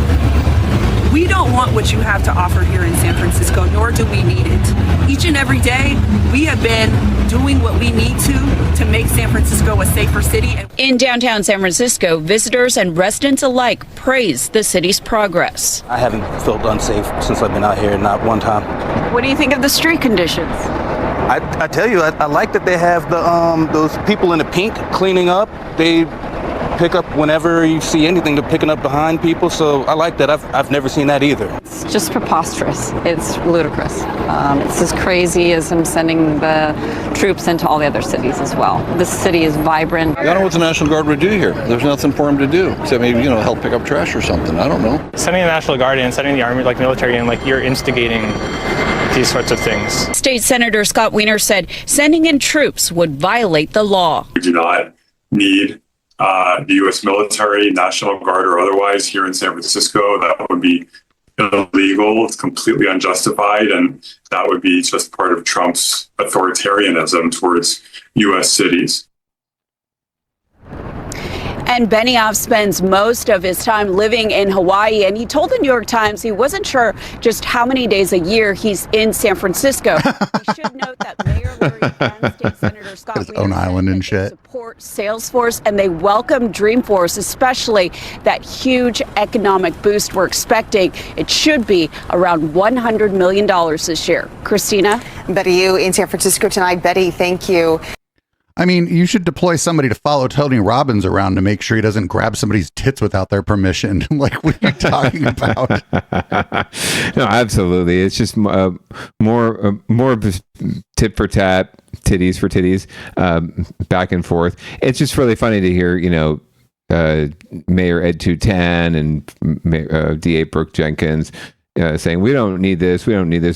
we don't want what you have to offer here in San Francisco, nor do we need it. Each and every day, we have been doing what we need to make San Francisco a safer city. In downtown San Francisco, visitors and residents alike praise the city's progress. I haven't felt unsafe since I've been out here, not one time. What do you think of the street conditions? I tell you, I like that they have those people in the pink cleaning up. They pick up whenever you see anything, they're picking up behind people, so I like that. I've never seen that either. It's just preposterous. It's ludicrous. It's as crazy as him sending the troops into all the other cities as well. This city is vibrant. I don't know what the National Guard would do here. There's nothing for them to do, except maybe, help pick up trash or something. I don't know. Sending the National Guard in, sending the Army, like military in, like you're instigating these sorts of things. State Senator Scott Wiener said sending in troops would violate the law. We do not need the U.S. military, National Guard or otherwise here in San Francisco. That would be illegal. It's completely unjustified. And that would be just part of Trump's authoritarianism towards U.S. cities. And Benioff spends most of his time living in Hawaii, and he told the New York Times he wasn't sure just how many days a year he's in San Francisco. We should note that Mayor Lurie and State Senator Scott his own island and shit. Support Salesforce, and they welcome Dreamforce, especially that huge economic boost we're expecting. It should be around $100 million this year. Christina? Betty Yu in San Francisco tonight. Betty, thank you. I mean, you should deploy somebody to follow Tony Robbins around to make sure he doesn't grab somebody's tits without their permission. Like, what are you talking about? No, absolutely. It's just more of a tit for tat, titties for titties, back and forth. It's just really funny to hear, Mayor Ed 210 and DA Brooke Jenkins saying we don't need this,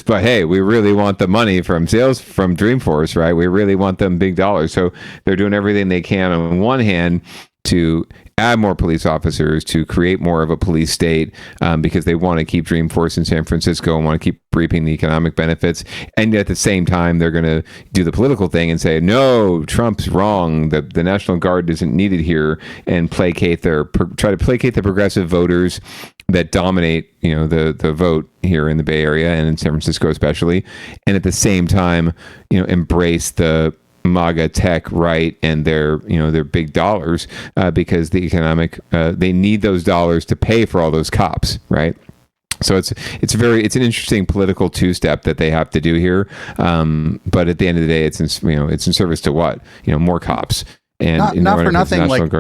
but hey, we really want the money from Dreamforce, right? We really want them big dollars. So they're doing everything they can on one hand to add more police officers, to create more of a police state, because they want to keep Dreamforce in San Francisco and want to keep reaping the economic benefits. And at the same time, they're going to do the political thing and say, no, Trump's wrong. The National Guard isn't needed here, and try to placate the progressive voters that dominate, the vote here in the Bay Area and in San Francisco especially. And at the same time, embrace the MAGA tech right and their big dollars, because the economic they need those dollars to pay for all those cops, right? So it's an interesting political two-step that they have to do here. But at the end of the day, it's in service to what? More cops. And not for nothing. Like,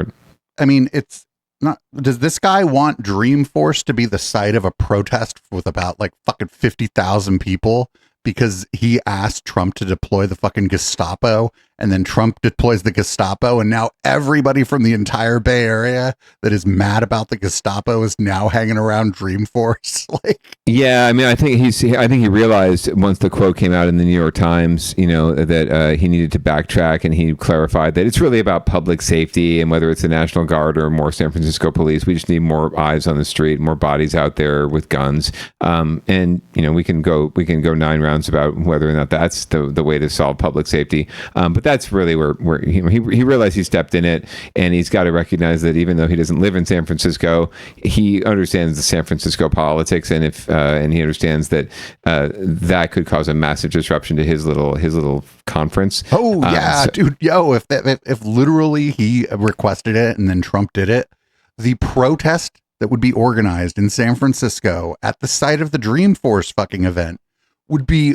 I mean, it's not. Does this guy want Dreamforce to be the site of a protest with about like fucking 50,000 people because he asked Trump to deploy the fucking Gestapo, and then Trump deploys the Gestapo, and now everybody from the entire Bay Area that is mad about the Gestapo is now hanging around Dreamforce? Like, yeah, I mean, I think he realized once the quote came out in the New York Times, that he needed to backtrack, and he clarified that it's really about public safety, and whether it's the National Guard or more San Francisco police, we just need more eyes on the street, more bodies out there with guns, and we can go 9 rounds about whether or not that's the way to solve public safety, but that's really where he realized he stepped in it, and he's got to recognize that even though he doesn't live in San Francisco, he understands the San Francisco politics, and and he understands that that could cause a massive disruption to his little conference. Oh yeah, dude, if literally he requested it and then Trump did it, the protest that would be organized in San Francisco at the site of the Dreamforce fucking event would be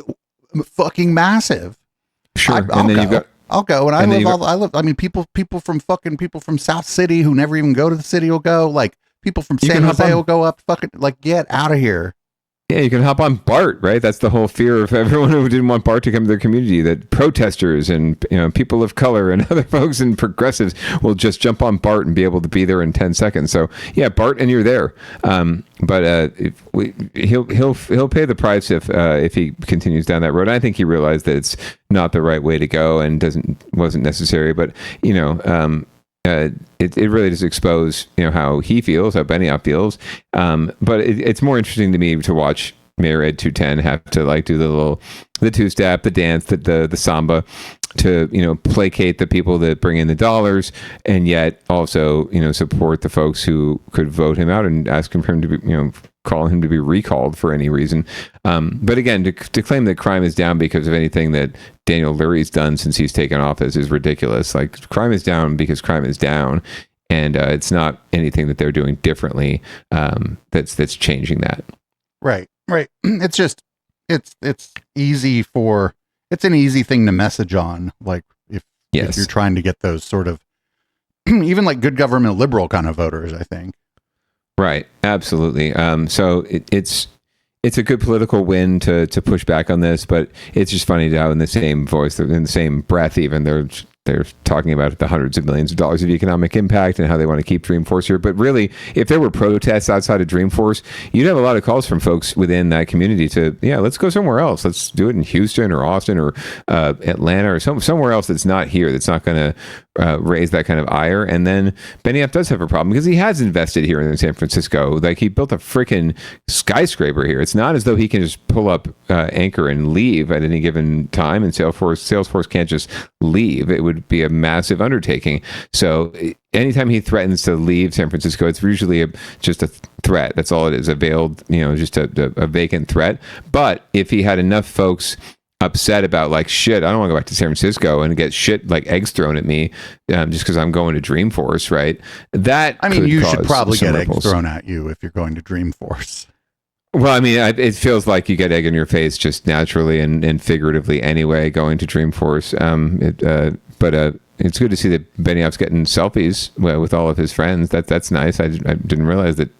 fucking massive. Sure, I'll go, and I live. I mean, people from South City who never even go to the city will go. Like, people from San Jose will go up. Fucking, like, get out of here. Yeah, you can hop on BART, right? That's the whole fear of everyone who didn't want BART to come to their community, that protesters and people of color and other folks and progressives will just jump on BART and be able to be there in 10 seconds. So yeah, BART, and you're there. But he'll pay the price if he continues down that road. I think he realized that it's not the right way to go and wasn't necessary. But it really does expose how he feels, how Benioff feels. But it's more interesting to me to watch Mayor Ed 210 have to like do the two-step, the dance, the samba, to placate the people that bring in the dollars, and yet also support the folks who could vote him out and ask him for him to be call him to be recalled for any reason. But again, to claim that crime is down because of anything that Daniel Leary's done since he's taken office is ridiculous. Like, crime is down because crime is down, and it's not anything that they're doing differently that's changing that. Right. It's just it's an easy thing to message on. Like, if you're trying to get those sort of even like good government liberal kind of voters, I think. Right. Absolutely. So it's a good political win to push back on this, but it's just funny how in the same voice, in the same breath, even they're talking about the hundreds of millions of dollars of economic impact and how they want to keep Dreamforce here. But really, if there were protests outside of Dreamforce, you'd have a lot of calls from folks within that community to, let's go somewhere else. Let's do it in Houston or Austin or Atlanta or somewhere else that's not here, that's not going to raise that kind of ire. And then Benioff does have a problem because he has invested here in San Francisco. Like, he built a freaking skyscraper here. It's not as though he can just pull up anchor and leave at any given time, and Salesforce can't just leave. It would be a massive undertaking. So anytime he threatens to leave San Francisco, it's usually just a threat. That's all it is, a veiled, just a vacant threat. But if he had enough folks upset about, like, shit, I don't want to go back to San Francisco and get shit like eggs thrown at me just because I'm going to Dreamforce, right? You should probably get eggs thrown at you if you're going to Dreamforce. Well, I mean, it feels like you get egg in your face just naturally and figuratively anyway going to Dreamforce. But it's good to see that Benioff's getting selfies with all of his friends. That's nice. I didn't realize that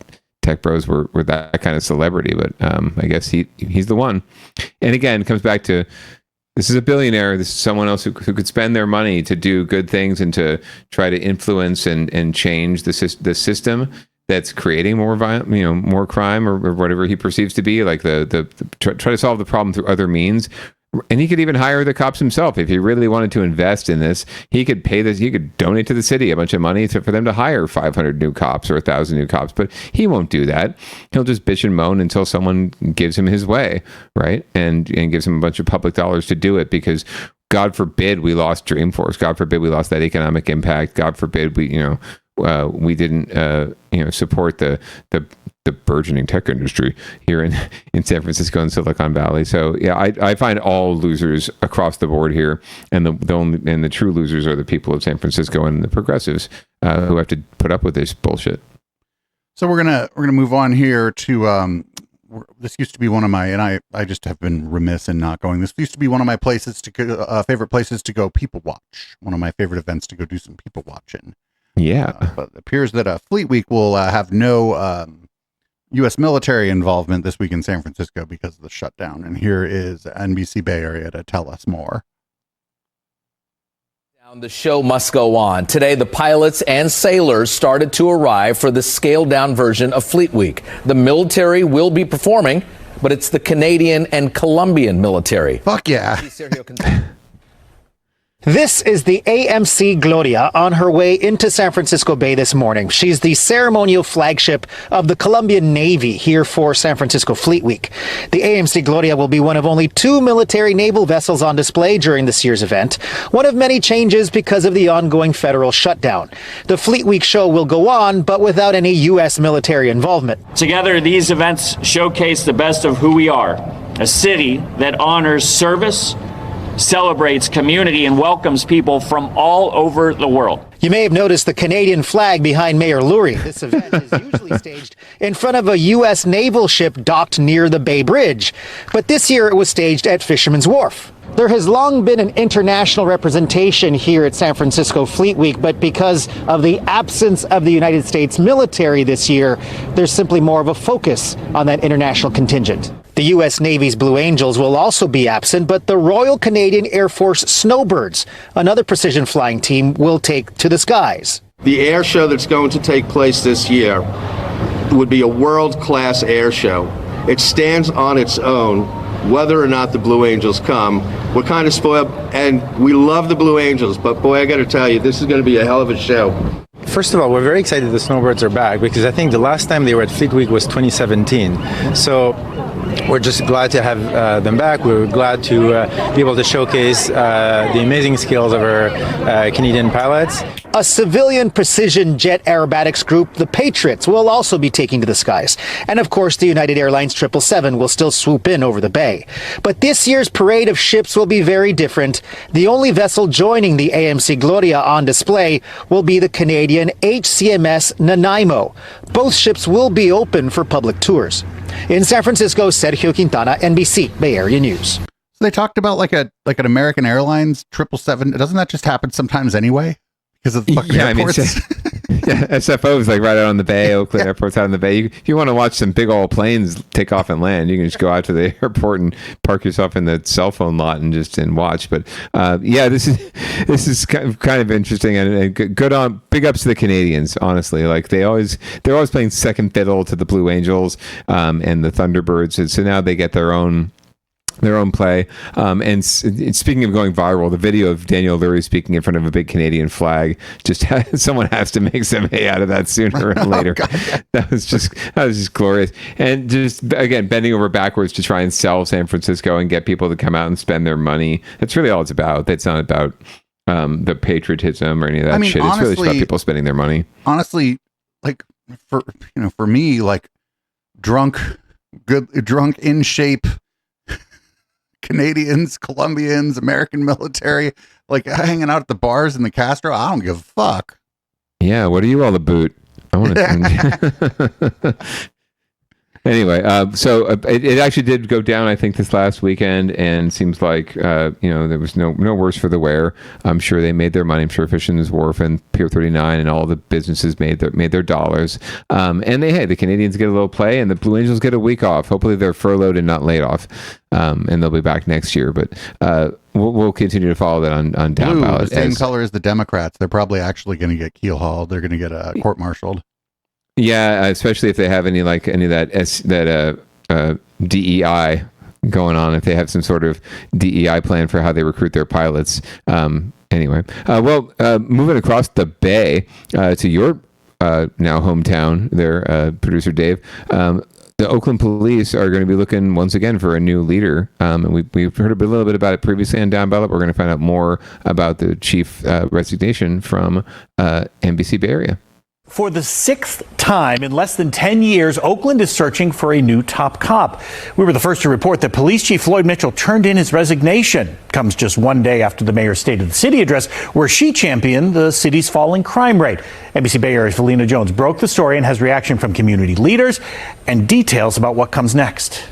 tech bros were that kind of celebrity, but I guess he's the one. And again, it comes back to, this is a billionaire. This is someone else who could spend their money to do good things and to try to influence and change the system that's creating more violence, more crime or whatever he perceives to be, like try to solve the problem through other means. And he could even hire the cops himself if he really wanted to invest in this. He could pay this. He could donate to the city a bunch of money for them to hire 500 new cops or 1,000 new cops. But he won't do that. He'll just bitch and moan until someone gives him his way, right? And gives him a bunch of public dollars to do it, because God forbid we lost Dreamforce. God forbid we lost that economic impact. God forbid we didn't support the burgeoning tech industry here in San Francisco and Silicon Valley. So yeah, I find all losers across the board here, and the true losers are the people of San Francisco and the progressives who have to put up with this bullshit. So we're gonna move on here to this used to be one of my, and I just have been remiss in not going. This used to be one of my places to go, favorite places to go people watch. One of my favorite events to go do some people watching. Yeah. But it appears that Fleet Week will have no U.S. military involvement this week in San Francisco because of the shutdown. And here is NBC Bay Area to tell us more. The show must go on. Today, the pilots and sailors started to arrive for the scaled-down version of Fleet Week. The military will be performing, but it's the Canadian and Colombian military. Fuck yeah. This is the AMC Gloria on her way into San Francisco Bay this morning. She's the ceremonial flagship of the Colombian Navy here for San Francisco Fleet Week. The AMC Gloria will be one of only 2 military naval vessels on display during this year's event, one of many changes because of the ongoing federal shutdown. The Fleet Week show will go on, but without any U.S. military involvement. Together, these events showcase the best of who we are, a city that honors service, celebrates community, and welcomes people from all over the world. You may have noticed the Canadian flag behind Mayor Lurie. This event is usually staged in front of a U.S. naval ship docked near the Bay Bridge, but this year it was staged at Fisherman's Wharf. There has long been an international representation here at San Francisco Fleet Week, but because of the absence of the United States military this year, there's simply more of a focus on that international contingent. The U.S. Navy's Blue Angels will also be absent, but the Royal Canadian Air Force Snowbirds, another precision flying team, will take to the skies. The air show that's going to take place this year would be a world-class air show. It stands on its own, whether or not the Blue Angels come. We're kind of spoiled, and we love the Blue Angels, but boy, I got to tell you, this is going to be a hell of a show. First of all, we're very excited the Snowbirds are back because I think the last time they were at Fleet Week was 2017. So we're just glad to have them back. We're glad to be able to showcase the amazing skills of our Canadian pilots. A civilian precision jet aerobatics group, the Patriots, will also be taking to the skies. And of course, the United Airlines 777 will still swoop in over the bay. But this year's parade of ships will be very different. The only vessel joining the AMC Gloria on display will be the Canadian HCMS Nanaimo. Both ships will be open for public tours. In San Francisco, Sergio Quintana, NBC Bay Area News. So they talked about like an American Airlines 777. Doesn't that just happen sometimes anyway? Because of the fucking airports? SFO is like right out on the bay. Oakland Airport's out on the bay. If you want to watch some big old planes take off and land, you can just go out to the airport and park yourself in the cell phone lot and watch. But this is kind of interesting and good on big ups to the Canadians. Honestly, like they're always playing second fiddle to the Blue Angels and the Thunderbirds, and so now they get their own play. And speaking of going viral, the video of Daniel Lurie speaking in front of a big Canadian flag, someone has to make some hay out of that sooner or later. That was just glorious. And just, again, bending over backwards to try and sell San Francisco and get people to come out and spend their money. That's really all it's about. It's not about the patriotism or any of that shit. It's really just about people spending their money. Honestly, like for me, like drunk in shape Canadians, Colombians, American military, like hanging out at the bars in the Castro. I don't give a fuck. Yeah, what are you all about? I want to. Anyway, so it actually did go down, I think, this last weekend, and seems like there was no worse for the wear. I'm sure they made their money. I'm sure Fisherman's Wharf and Pier 39 and all the businesses made their dollars. And the Canadians get a little play, and the Blue Angels get a week off. Hopefully, they're furloughed and not laid off, and they'll be back next year. But we'll continue to follow that on Downballot. The same color as the Democrats. They're probably actually going to get keel-hauled. They're going to get court-martialed. Yeah, especially if they have any of that DEI going on. If they have some sort of DEI plan for how they recruit their pilots. Anyway, moving across the bay to your now hometown, there, producer Dave. The Oakland police are going to be looking once again for a new leader. And we've heard a little bit about it previously on Downballot. We're going to find out more about the chief resignation from NBC Bay Area. For the 6th time in less than 10 years, Oakland is searching for a new top cop. We were the first to report that Police Chief Floyd Mitchell turned in his resignation. Comes just one day after the mayor's State of the City address, where she championed the city's falling crime rate. NBC Bay Area's Felina Jones broke the story and has reaction from community leaders and details about what comes next.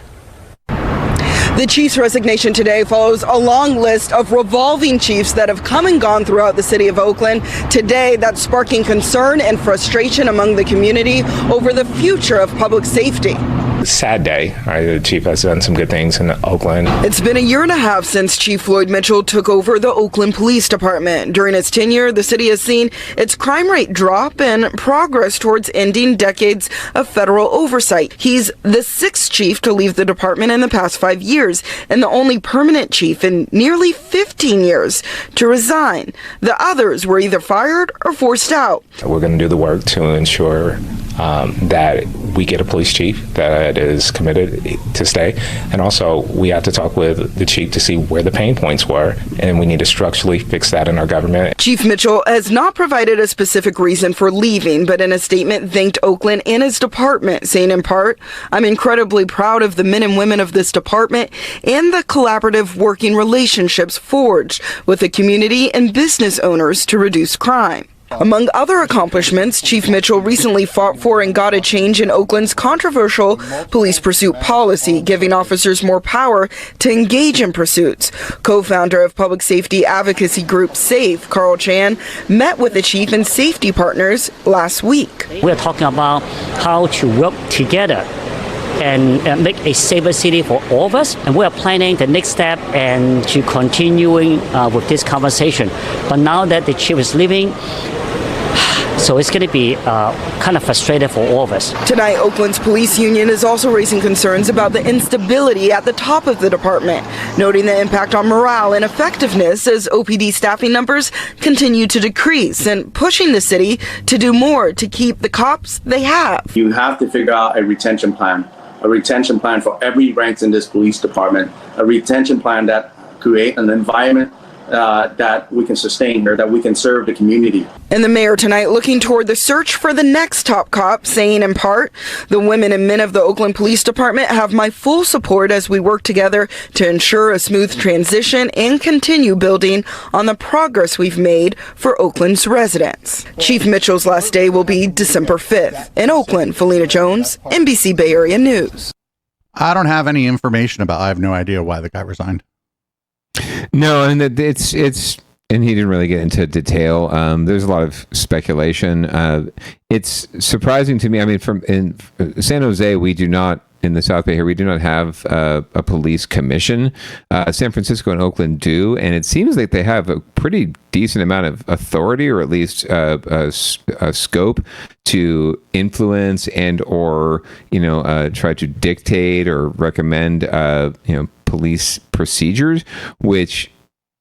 The chief's resignation today follows a long list of revolving chiefs that have come and gone throughout the city of Oakland. Today, that's sparking concern and frustration among the community over the future of public safety. Sad day. The chief has done some good things in Oakland. It's been a year and a half since Chief Floyd Mitchell took over the Oakland Police Department. During his tenure, the city has seen its crime rate drop and progress towards ending decades of federal oversight. He's the 6th chief to leave the department in the past 5 years and the only permanent chief in nearly 15 years to resign. The others were either fired or forced out. We're going to do the work to ensure that we get a police chief that is committed to stay. And also, we have to talk with the chief to see where the pain points were, and we need to structurally fix that in our government. Chief Mitchell has not provided a specific reason for leaving, but in a statement thanked Oakland and his department, saying in part, "I'm incredibly proud of the men and women of this department and the collaborative working relationships forged with the community and business owners to reduce crime." Among other accomplishments, Chief Mitchell recently fought for and got a change in Oakland's controversial police pursuit policy, giving officers more power to engage in pursuits. Co-founder of public safety advocacy group SAFE, Carl Chan, met with the chief and safety partners last week. We're talking about how to work together and make a safer city for all of us. And we are planning the next step and to continuing with this conversation. But now that the chief is leaving, so it's going to be kind of frustrating for all of us. Tonight, Oakland's police union is also raising concerns about the instability at the top of the department, noting the impact on morale and effectiveness as OPD staffing numbers continue to decrease and pushing the city to do more to keep the cops they have. You have to figure out a retention plan for every rank in this police department, a retention plan that create an environment that we can sustain here, that we can serve the community. And the mayor tonight looking toward the search for the next top cop, saying in part, "The women and men of the Oakland Police Department have my full support as we work together to ensure a smooth transition and continue building on the progress we've made for Oakland's residents." Chief Mitchell's last day will be December 5th. In Oakland, Felina Jones, NBC Bay Area News. I don't have any information about, I have no idea why the guy resigned. No, and it's and he didn't really get into detail. There's a lot of speculation. It's surprising to me. I mean, in San Jose, we do not, in the South Bay here, we do not have a police commission. San Francisco and Oakland do, and it seems like they have a pretty decent amount of authority, or at least a scope to influence and or try to dictate or recommend police procedures, which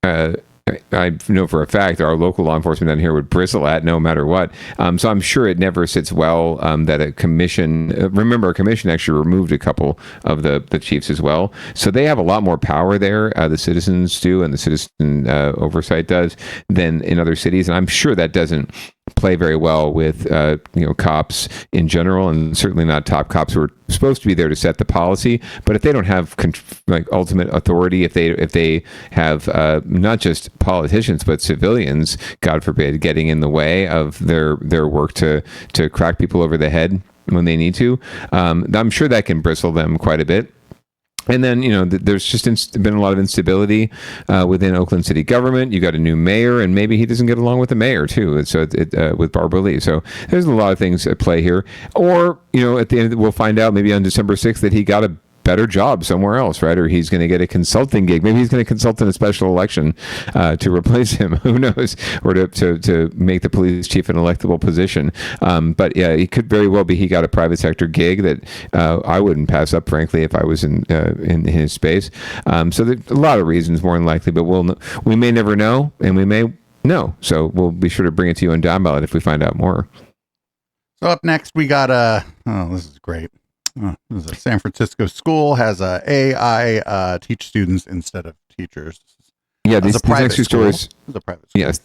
I know for a fact our local law enforcement down here would bristle at no matter what. So I'm sure it never sits well that a commission, remember a commission actually removed a couple of the chiefs as well. So they have a lot more power there, the citizens do, and the citizen oversight does, than in other cities. And I'm sure that doesn't play very well with cops in general, and certainly not top cops who are supposed to be there to set the policy. But if they don't have ultimate authority, if they have not just politicians but civilians, God forbid, getting in the way of their work to crack people over the head when they need to, I'm sure that can bristle them quite a bit. And then, there's just been a lot of instability within Oakland city government. You got a new mayor, and maybe he doesn't get along with the mayor, too, so with Barbara Lee. So there's a lot of things at play here. Or, at the end, we'll find out maybe on December 6th that he got a better job somewhere else, right? Or he's going to get a consulting gig. Maybe he's going to consult in a special election to replace him. Who knows? Or to make the police chief an electable position. But yeah, it could very well be he got a private sector gig that I wouldn't pass up, frankly, if I was in his space. So there's a lot of reasons, more than likely, but we may never know, and we may know. So we'll be sure to bring it to you on Downballot if we find out more. So up next, we got this is great. This is a San Francisco school has AI teach students instead of teachers. Yeah, these next two stories. It's a private school. Yes,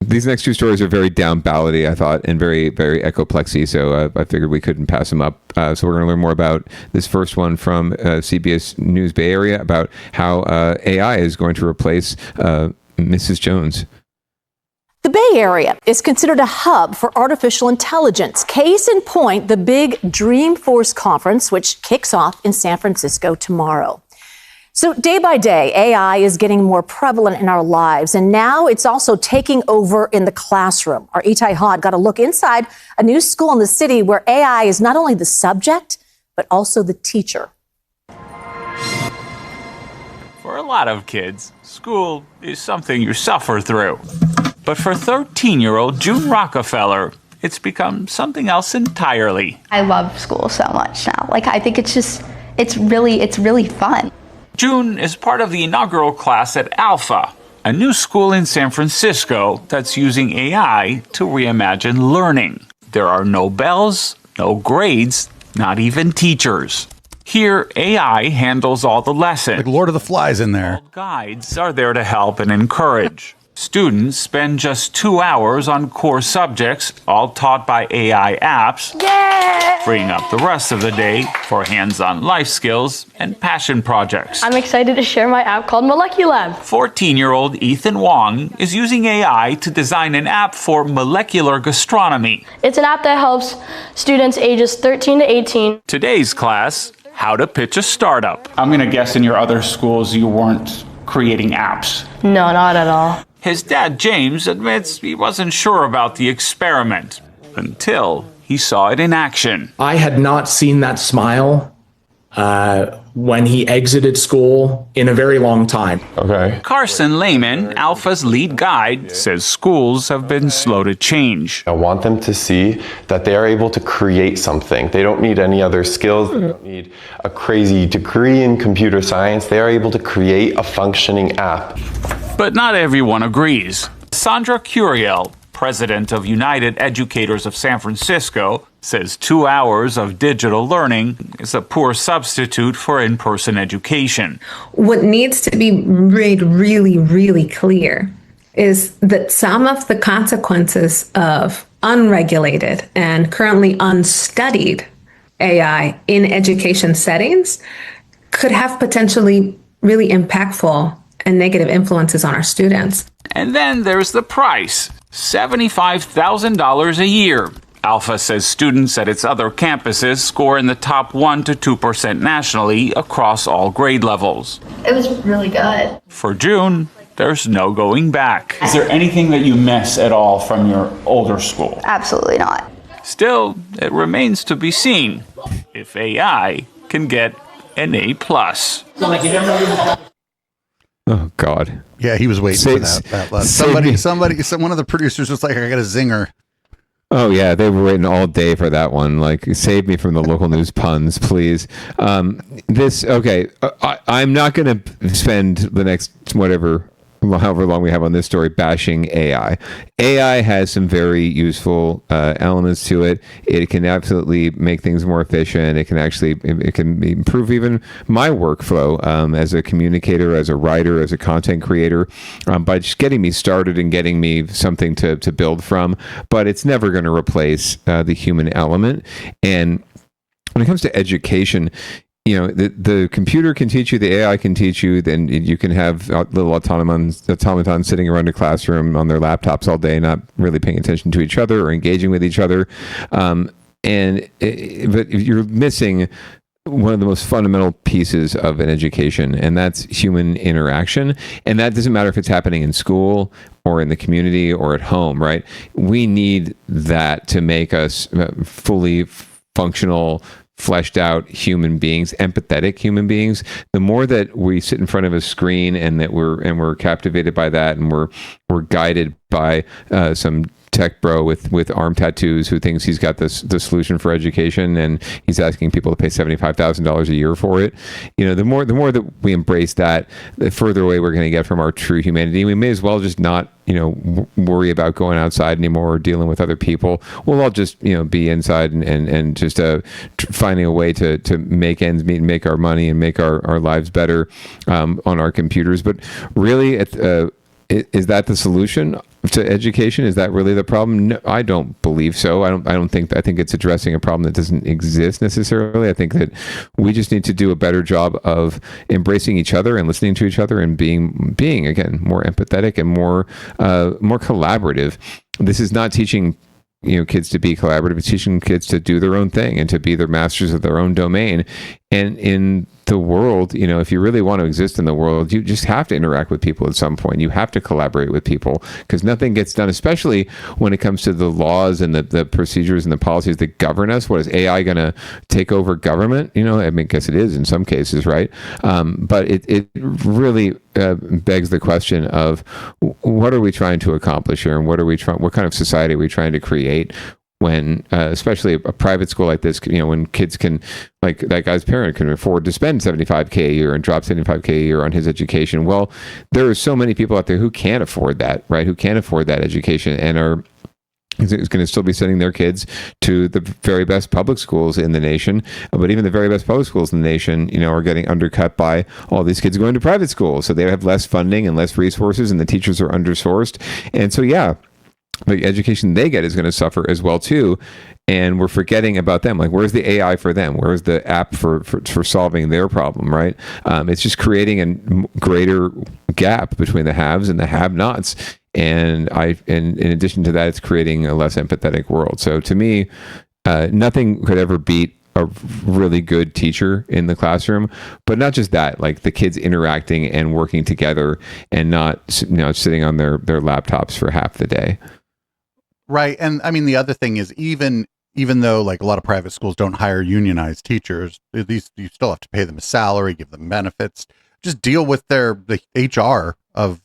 These next two stories are very down-ballot-y, I thought, and very, very echoplexy, so I figured we couldn't pass them up. So we're going to learn more about this first one from CBS News Bay Area about how AI is going to replace Mrs. Jones. The Bay Area is considered a hub for artificial intelligence. Case in point, the big Dreamforce conference, which kicks off in San Francisco tomorrow. So day by day, AI is getting more prevalent in our lives, and now it's also taking over in the classroom. Our Itai Hod got a look inside a new school in the city where AI is not only the subject, but also the teacher. For a lot of kids, school is something you suffer through. But for 13-year-old June Rockefeller, it's become something else entirely. I love school so much now. I think it's really fun. June is part of the inaugural class at Alpha, a new school in San Francisco that's using AI to reimagine learning. There are no bells, no grades, not even teachers. Here, AI handles all the lessons. Like Lord of the Flies in there. Guides are there to help and encourage. Students spend just 2 hours on core subjects, all taught by AI apps, freeing up the rest of the day for hands-on life skills and passion projects. I'm excited to share my app called Moleculab. 14-year-old Ethan Wong is using AI to design an app for molecular gastronomy. It's an app that helps students ages 13 to 18. Today's class, how to pitch a startup. I'm going to guess in your other schools you weren't creating apps. No, not at all. His dad, James, admits he wasn't sure about the experiment until he saw it in action. I had not seen that smile when he exited school in a very long time. Okay. Carson Lehman, Alpha's lead guide, says schools have been slow to change. I want them to see that they are able to create something. They don't need any other skills. They don't need a crazy degree in computer science. They are able to create a functioning app. But not everyone agrees. Sandra Curiel, president of United Educators of San Francisco, says 2 hours of digital learning is a poor substitute for in-person education. What needs to be made really, really clear is that some of the consequences of unregulated and currently unstudied AI in education settings could have potentially really impactful and negative influences on our students. And then there's the price, $75,000 a year. Alpha says students at its other campuses score in the top 1% to 2% nationally across all grade levels. It was really good. For June, there's no going back. Is there anything that you miss at all from your older school? Absolutely not. Still, it remains to be seen if AI can get an A+. Oh, God. Yeah, he was waiting for that. One of the producers was like, I got a zinger. Oh, yeah, they were waiting all day for that one. Like, save me from the local news puns, please. I'm not going to spend the next however long we have on this story bashing AI. AI has some very useful elements to it. It can absolutely make things more efficient. It can improve even my workflow as a communicator, as a writer, as a content creator, by just getting me started and getting me something to build from. But it's never going to replace the human element. And when it comes to education, the computer can teach you, the AI can teach you, then you can have little automatons sitting around a classroom on their laptops all day, not really paying attention to each other or engaging with each other. But you're missing one of the most fundamental pieces of an education, and that's human interaction. And that doesn't matter if it's happening in school or in the community or at home, right? We need that to make us fully functional, fleshed out human beings, empathetic human beings. The more that we sit in front of a screen and that we're captivated by that, and we're guided by some tech bro with arm tattoos who thinks he's got the solution for education, and he's asking people to pay $75,000 a year for it. The more that we embrace that, the further away we're going to get from our true humanity. We may as well just not worry about going outside anymore or dealing with other people. We'll all just be inside and just finding a way to make ends meet and make our money and make our lives better on our computers. But really, is that the solution? to education? Is that really the problem? No, I don't believe so. I think it's addressing a problem that doesn't exist necessarily. I think that we just need to do a better job of embracing each other and listening to each other and being again more empathetic and more collaborative. This is not teaching kids to be collaborative. It's teaching kids to do their own thing and to be their masters of their own domain. And in the world, if you really want to exist in the world, you just have to interact with people at some point. You have to collaborate with people because nothing gets done, especially when it comes to the laws and the procedures and the policies that govern us. What is AI going to take over government? I guess it is in some cases, right? But it really begs the question of what are we trying to accomplish here, and what kind of society are we trying to create? When, especially a private school like this, when kids can, like that guy's parent can afford to spend $75K a year and drop $75K a year on his education. Well, there are so many people out there who can't afford that, right? Who can't afford that education and are going to still be sending their kids to the very best public schools in the nation. But even the very best public schools in the nation, are getting undercut by all these kids going to private schools. So they have less funding and less resources, and the teachers are undersourced. And so, yeah, the education they get is going to suffer as well too, and we're forgetting about them. Like, where's the AI for them? Where's the app for solving their problem? Right? It's just creating a greater gap between the haves and the have-nots. And in addition to that, it's creating a less empathetic world. So to me, nothing could ever beat a really good teacher in the classroom, but not just that, like the kids interacting and working together and not sitting on their laptops for half the day. Right. And I mean, the other thing is even though like a lot of private schools don't hire unionized teachers, at least you still have to pay them a salary, give them benefits, just deal with the HR of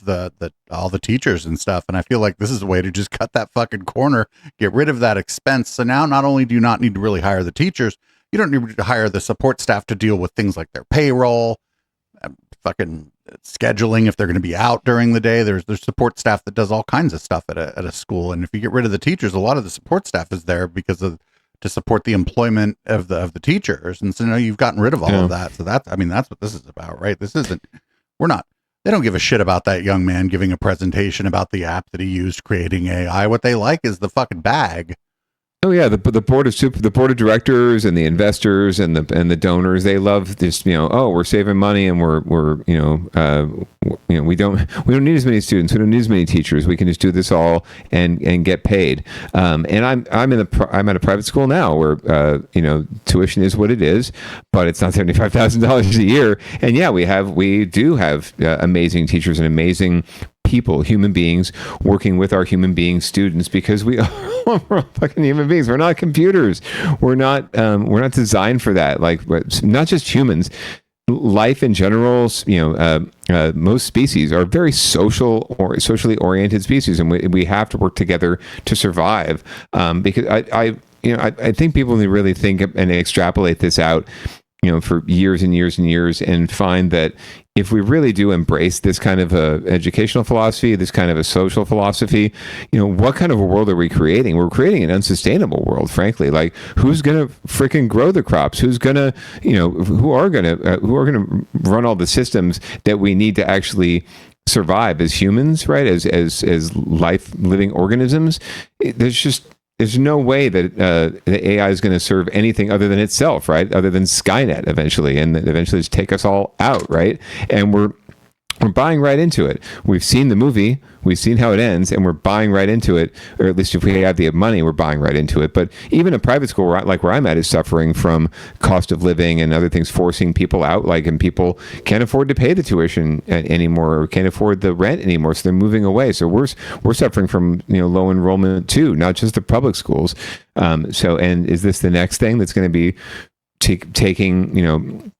all the teachers and stuff. And I feel like this is a way to just cut that fucking corner, get rid of that expense. So now not only do you not need to really hire the teachers, you don't need to hire the support staff to deal with things like their payroll, fucking scheduling if they're going to be out during the day. There's support staff that does all kinds of stuff at a school. And if you get rid of the teachers, a lot of the support staff is there to support the employment of the teachers. And so you've gotten rid of all of that. So that's what this is about, right? They don't give a shit about that young man giving a presentation about the app that he used creating AI. What they like is the fucking bag. Oh yeah, the board of directors and the investors and the donors, they love this. We're saving money and we don't need as many students, we don't need as many teachers. We can just do this all and get paid. And I'm at a private school now where tuition is what it is, but it's not $75,000 a year. And yeah, we do have amazing teachers and amazing people, human beings, working with our human being students, because we're all fucking human beings. We're not computers. We're not designed for that. Like, not just humans, life in general. Most species are very social or socially oriented species, and we have to work together to survive. Because I think people really think and extrapolate this out, for years and years and years, and find that if we really do embrace this kind of a educational philosophy, this kind of a social philosophy, what kind of a world are we creating? We're creating an unsustainable world, frankly. Like, who's going to freaking grow the crops? Who's going to, who are going to run all the systems that we need to actually survive as humans, right? As life living organisms? There's no way that the AI is going to serve anything other than itself, right? Other than Skynet eventually, and eventually just take us all out, right? And we're buying right into it. We've seen the movie, we've seen how it ends, and we're buying right into it. Or at least if we have the money, we're buying right into it. But even a private school like where I'm at is suffering from cost of living and other things forcing people out. And people can't afford to pay the tuition anymore, or can't afford the rent anymore, so they're moving away. So we're suffering from low enrollment too, not just the public schools. And is this the next thing that's going to be taking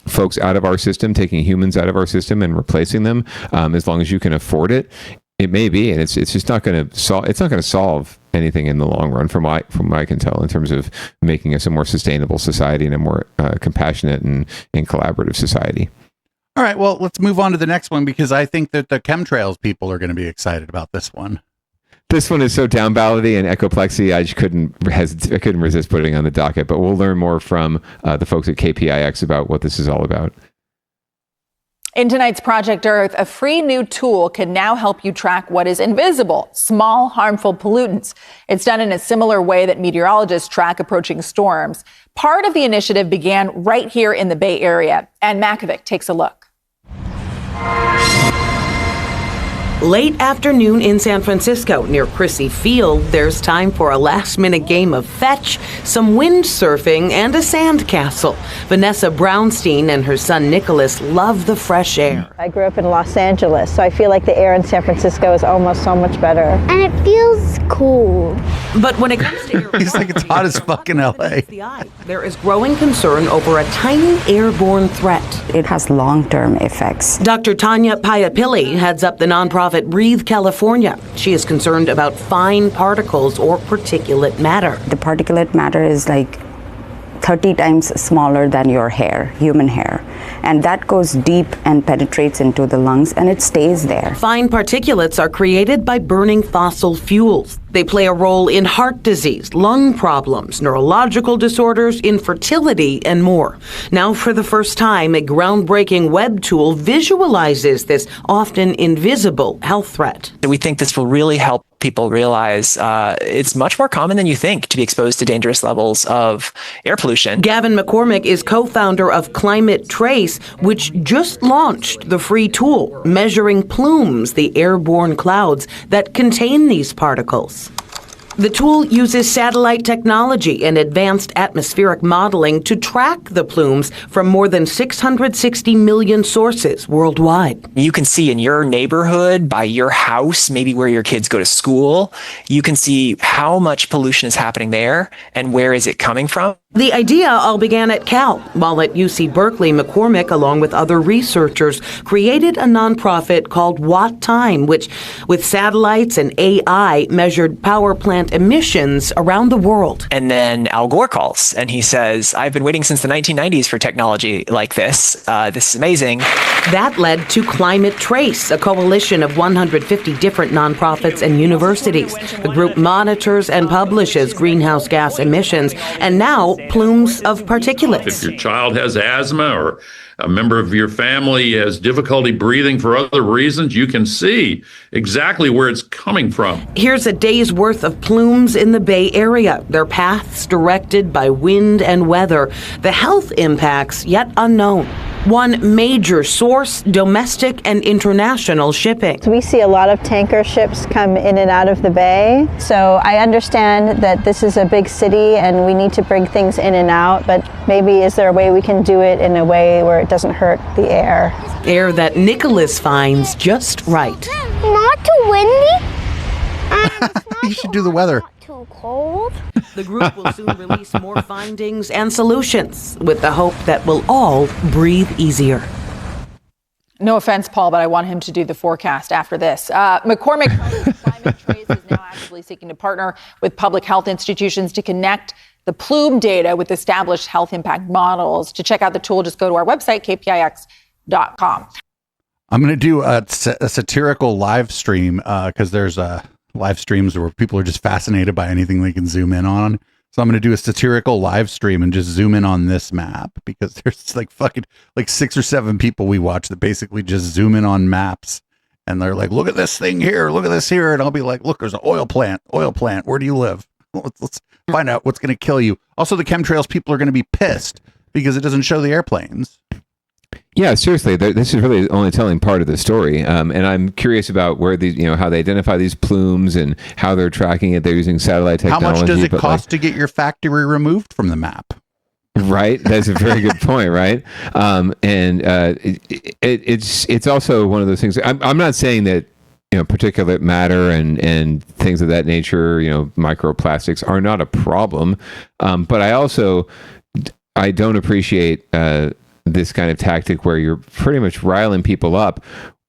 folks out of our system, taking humans out of our system and replacing them, as long as you can afford it? It may be, and it's just not going to solve. It's not going to solve anything in the long run, from what I can tell, in terms of making us a more sustainable society and a more compassionate and collaborative society. All right, well, let's move on to the next one, because I think that the chemtrails people are going to be excited about this one. This one is so downballot-y and echoplexy, I just couldn't resist putting it on the docket. But we'll learn more from the folks at KPIX about what this is all about. In tonight's Project Earth, a free new tool can now help you track what is invisible, small, harmful pollutants. It's done in a similar way that meteorologists track approaching storms. Part of the initiative began right here in the Bay Area. Ann Makovic takes a look. Late afternoon in San Francisco near Crissy Field, there's time for a last-minute game of fetch, some windsurfing, and a sand castle. Vanessa Brownstein and her son Nicholas love the fresh air. I grew up in Los Angeles, so I feel like the air in San Francisco is almost so much better. And it feels cool. But when it comes to air He's like, it's hot as fucking LA. There is growing concern over a tiny airborne threat. It has long-term effects. Dr. Tanya Payapilli heads up the nonprofit Breathe California. She is concerned about fine particles or particulate matter. The particulate matter is like 30 times smaller than your hair, human hair. And that goes deep and penetrates into the lungs, and it stays there. Fine particulates are created by burning fossil fuels. They play a role in heart disease, lung problems, neurological disorders, infertility, and more. Now, for the first time, a groundbreaking web tool visualizes this often invisible health threat. We think this will really help people realize it's much more common than you think to be exposed to dangerous levels of air pollution. Gavin McCormick is co-founder of Climate Trace, which just launched the free tool measuring plumes, the airborne clouds that contain these particles. The tool uses satellite technology and advanced atmospheric modeling to track the plumes from more than 660 million sources worldwide. You can see in your neighborhood, by your house, maybe where your kids go to school, you can see how much pollution is happening there and where is it coming from. The idea all began at Cal. While at UC Berkeley, McCormick, along with other researchers, created a nonprofit called Watt Time, which, with satellites and AI, measured power plant emissions around the world. And then Al Gore calls and he says, I've been waiting since the 1990s for technology like this. This is amazing. That led to Climate Trace, a coalition of 150 different nonprofits and universities. The group monitors and publishes greenhouse gas emissions and now plumes of particulates. If your child has asthma or a member of your family has difficulty breathing for other reasons, you can see exactly where it's coming from. Here's a day's worth of plumes in the Bay Area, their paths directed by wind and weather, the health impacts yet unknown. One major source, domestic and international shipping. We see a lot of tanker ships come in and out of the bay. So I understand that this is a big city and we need to bring things in and out, but maybe is there a way we can do it in a way where it doesn't hurt the air? Air that Nicholas finds just right. Not too windy. You should do the weather. Too cold. The group will soon release more findings and solutions with the hope that we'll all breathe easier. No offense, Paul, but I want him to do the forecast after this. McCormick Climate Trace is now actively seeking to partner with public health institutions to connect the plume data with established health impact models. To check out the tool, just go to our website, kpix.com. I'm going to do a satirical live stream because there's live streams where people are just fascinated by anything they can zoom in on. So I'm going to do a satirical live stream and just zoom in on this map because there's like 6 or 7 people we watch that basically just zoom in on maps. And they're like, look at this thing here. Look at this here. And I'll be like, look, there's an oil plant. Where do you live? Let's find out what's going to kill you. Also, the chemtrails people are going to be pissed because it doesn't show the airplanes. Yeah, seriously, this is really only telling part of the story, and I'm curious about where these, how they identify these plumes and how they're tracking it. They're using satellite technology. How much does it cost to get your factory removed from the map? Right, that's a very good point, right? It's also one of those things. I'm not saying that particulate matter and things of that nature, microplastics are not a problem, but I don't appreciate this kind of tactic where you're pretty much riling people up.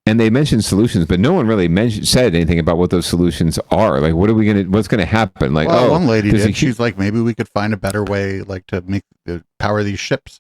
And they mentioned solutions, but no one really said anything about what those solutions are. Like, what's going to happen? Like, one lady did. She's like, maybe we could find a better way, like to power these ships.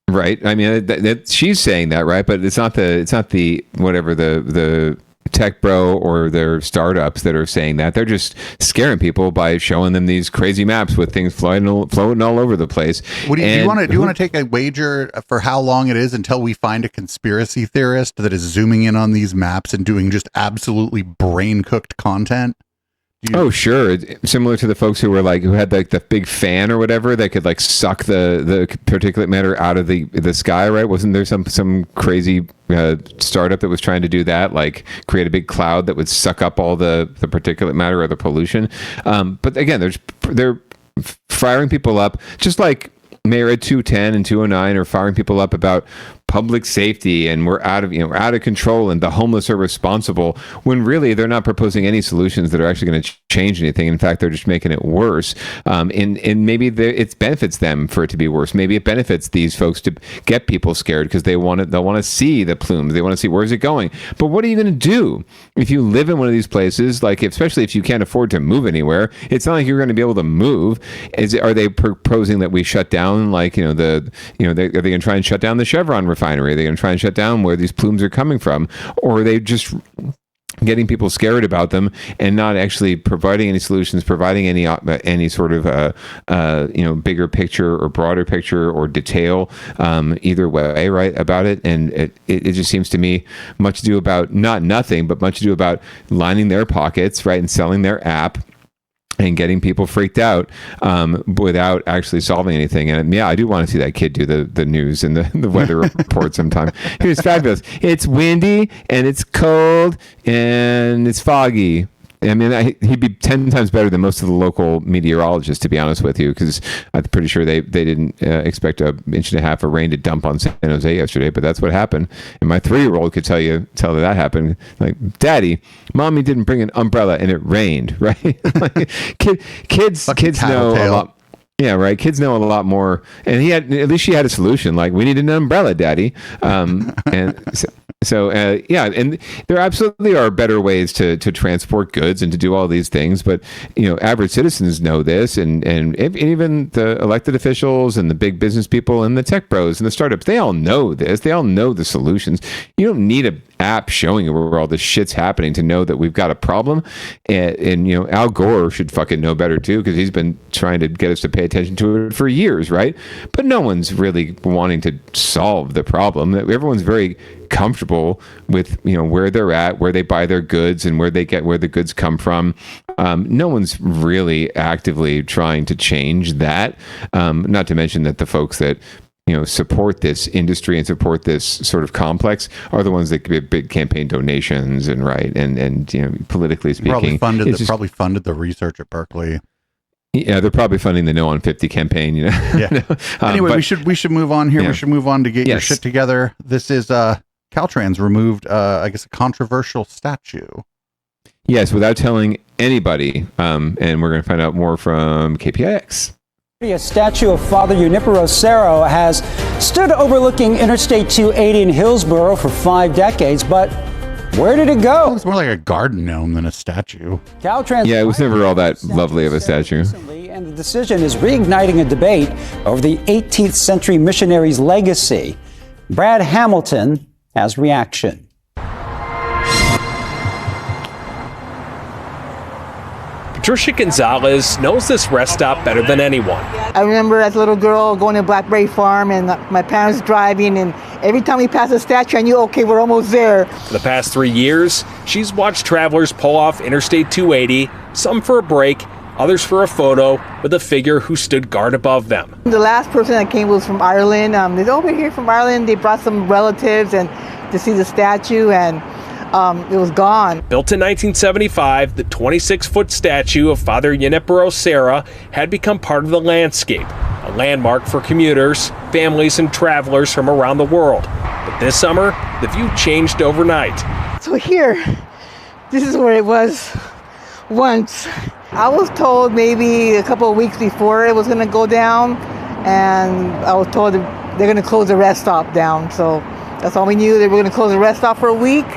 Right. I mean, she's saying that, right? But it's not the whatever the tech bro or their startups that are saying that. They're just scaring people by showing them these crazy maps with things floating all over the place. Do you want to take a wager for how long it is until we find a conspiracy theorist that is zooming in on these maps and doing just absolutely brain cooked content? Oh, sure. Similar to the folks who had the big fan or whatever that could suck the particulate matter out of the sky, right? Wasn't there some crazy startup that was trying to do that, create a big cloud that would suck up all the particulate matter or the pollution? But again, they're firing people up, just like Mayor Ed 210 and 209 are firing people up about public safety and we're out of control and the homeless are responsible, when really they're not proposing any solutions that are actually going to change anything. In fact, they're just making it worse. And maybe it benefits them for it to be worse. Maybe it benefits these folks to get people scared because they'll want to see the plumes. They want to see where's it going. But what are you going to do if you live in one of these places? Especially if you can't afford to move anywhere, it's not like you're going to be able to move. Are they proposing that we shut down? Are they going to try and shut down the Chevron refinery? Are they going to try and shut down where these plumes are coming from? Or are they just getting people scared about them and not actually providing any solutions, providing any sort of bigger picture or broader picture or detail either way, right, about it? And it just seems to me much ado about nothing, but much ado about lining their pockets, right, and selling their app and getting people freaked out without actually solving anything. And I do want to see that kid do the news and the weather report sometime. He was fabulous. It's windy and it's cold and it's foggy. I mean, he'd be 10 times better than most of the local meteorologists, to be honest with you, because I'm pretty sure they didn't expect 1.5 inches of rain to dump on San Jose yesterday, but that's what happened. And my 3-year-old could tell that happened. Daddy, Mommy didn't bring an umbrella and it rained, right? Kids know a lot. Yeah, right. Kids know a lot more, and at least she had a solution. We need an umbrella, Daddy. So and there absolutely are better ways to transport goods and to do all these things. But average citizens know this, and even the elected officials and the big business people and the tech bros and the startups, they all know this. They all know the solutions. You don't need an app showing you where all this shit's happening to know that we've got a problem. And Al Gore should fucking know better too, because he's been trying to get us to pay attention to it for years, right? But no one's really wanting to solve the problem. Everyone's very comfortable with where they're at, where they buy their goods, and where the goods come from. No one's really actively trying to change that. Not to mention that the folks that support this industry and support this sort of complex are the ones that give big campaign donations and politically speaking, probably funded the research at Berkeley. Yeah, they're probably funding the No on 50 campaign. Yeah. Anyway, we should move on here. Yeah. We should move on to get your shit together. This is Caltrans removed, a controversial statue. Yes, without telling anybody. And we're going to find out more from KPIX. A statue of Father Junipero Serra has stood overlooking Interstate 280 in Hillsborough for 5 decades, but where did it go? It's more like a garden gnome than a statue. Caltrans. Yeah, it was never all that lovely of a statue. And the decision is reigniting a debate over the 18th century missionary's legacy. Brad Hamilton has reaction. Patricia Gonzalez knows this rest stop better than anyone. I remember as a little girl going to Blackberry Farm and my parents driving, and every time we passed a statue, I knew, okay, we're almost there. For the past 3 years, she's watched travelers pull off Interstate 280, some for a break, others for a photo with a figure who stood guard above them. The last person that came was from Ireland. They're over here from Ireland. They brought some relatives and to see the statue, and it was gone. Built in 1975, the 26-foot statue of Father Junipero Serra had become part of the landscape, a landmark for commuters, families, and travelers from around the world. But this summer, the view changed overnight. So here, this is where it was once. I was told maybe a couple of weeks before it was going to go down, and I was told they're going to close the rest stop down. So that's all we knew. They were going to close the rest stop for a week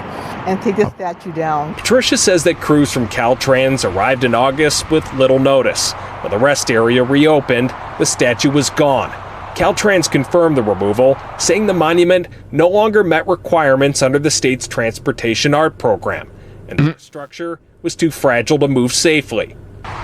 and take the statue down. Patricia says that crews from Caltrans arrived in August with little notice. When the rest area reopened, the statue was gone. Caltrans confirmed the removal, saying the monument no longer met requirements under the state's Transportation Art Program. and the structure was too fragile to move safely.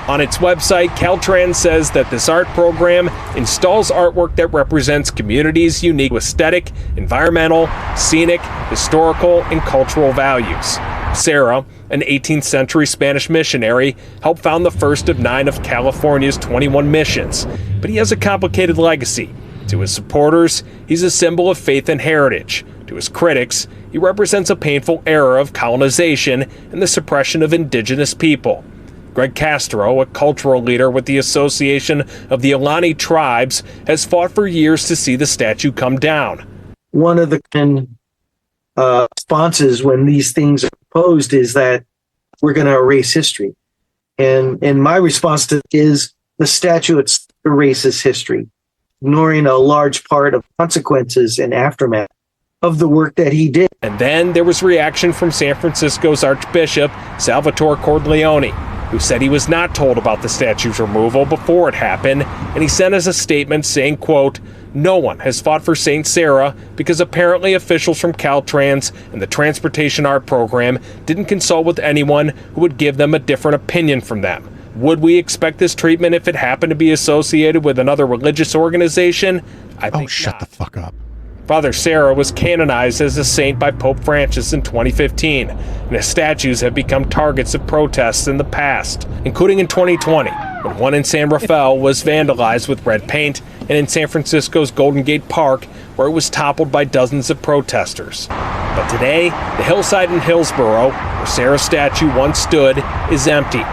On its website, Caltrans says that this art program installs artwork that represents communities' unique aesthetic, environmental, scenic, historical, and cultural values. Sarah, an 18th century Spanish missionary, helped found the first of 9 of California's 21 missions, but he has a complicated legacy. To his supporters, he's a symbol of faith and heritage. To his critics, he represents a painful era of colonization and the suppression of indigenous people. Greg Castro, a cultural leader with the Association of the Alani Tribes, has fought for years to see the statue come down. One of the responses when these things are proposed is that we're going to erase history. And my response to it is the statue erases history, ignoring a large part of consequences and aftermath of the work that he did. And then there was reaction from San Francisco's Archbishop Salvatore Cordileone, who said he was not told about the statue's removal before it happened, and he sent us a statement saying, quote, "No one has fought for St. Sarah because apparently officials from Caltrans and the Transportation Art Program didn't consult with anyone who would give them a different opinion from them. Would we expect this treatment if it happened to be associated with another religious organization? I think shut the fuck up. Father Sarah was canonized as a saint by Pope Francis in 2015, and his statues have become targets of protests in the past, including in 2020, when one in San Rafael was vandalized with red paint, and in San Francisco's Golden Gate Park, where it was toppled by dozens of protesters. But today, the hillside in Hillsborough, where Sarah's statue once stood, is empty.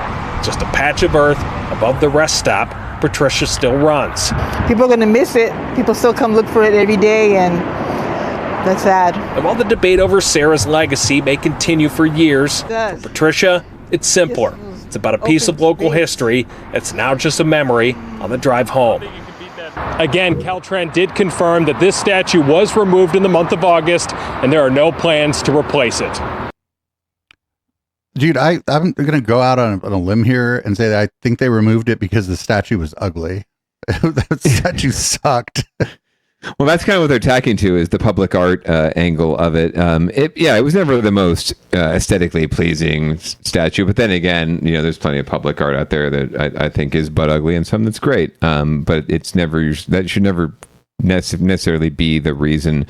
Just a patch of earth above the rest stop Patricia still runs. People are going to miss it. People still come look for it every day, and that's sad. And while the debate over Sarah's legacy may continue for years, for Patricia, it's simpler. It's about a piece of local history that's now just a memory on the drive home. Again, Caltrans did confirm that this statue was removed in the month of August, and there are no plans to replace it. Dude, I'm going to go out on a limb here and say that I think they removed it because the statue was ugly. That statue sucked. Well, that's kind of what they're tacking to, is the public art angle of it. It was never the most aesthetically pleasing statue, but then again, there's plenty of public art out there that I think is butt ugly and some that's great. But that should never necessarily be the reason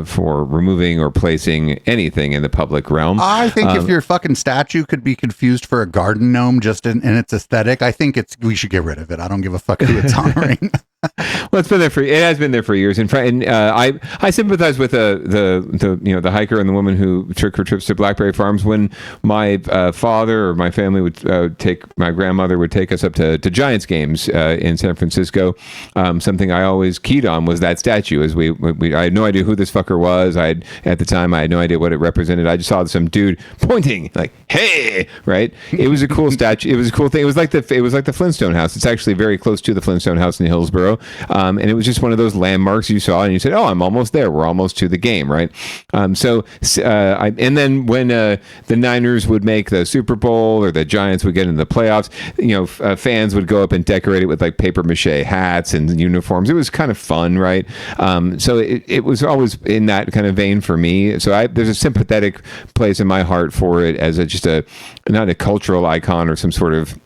for removing or placing anything in the public realm. I think if your fucking statue could be confused for a garden gnome just in its aesthetic, I think we should get rid of it. I don't give a fuck who it's honoring. Well, it has been there for years. And I sympathize with the hiker and the woman who took her trips to Blackberry Farms when my father or my family my grandmother would take us up to Giants games in San Francisco. Something I always keyed on was that statue. I had no idea who this fucker was. At the time I had no idea what it represented. I just saw some dude pointing like, "Hey!" Right? It was a cool statue. It was a cool thing. It was like the Flintstone house. It's actually very close to the Flintstone house in Hillsborough. And it was just one of those landmarks you saw and you said, "Oh, I'm almost there. We're almost to the game," right? And then when the Niners would make the Super Bowl or the Giants would get into the playoffs, fans would go up and decorate it with like paper mache hats and uniforms. It was kind of fun, right? So it was always in that kind of vein for me. So there's a sympathetic place in my heart for it as not a cultural icon or some sort of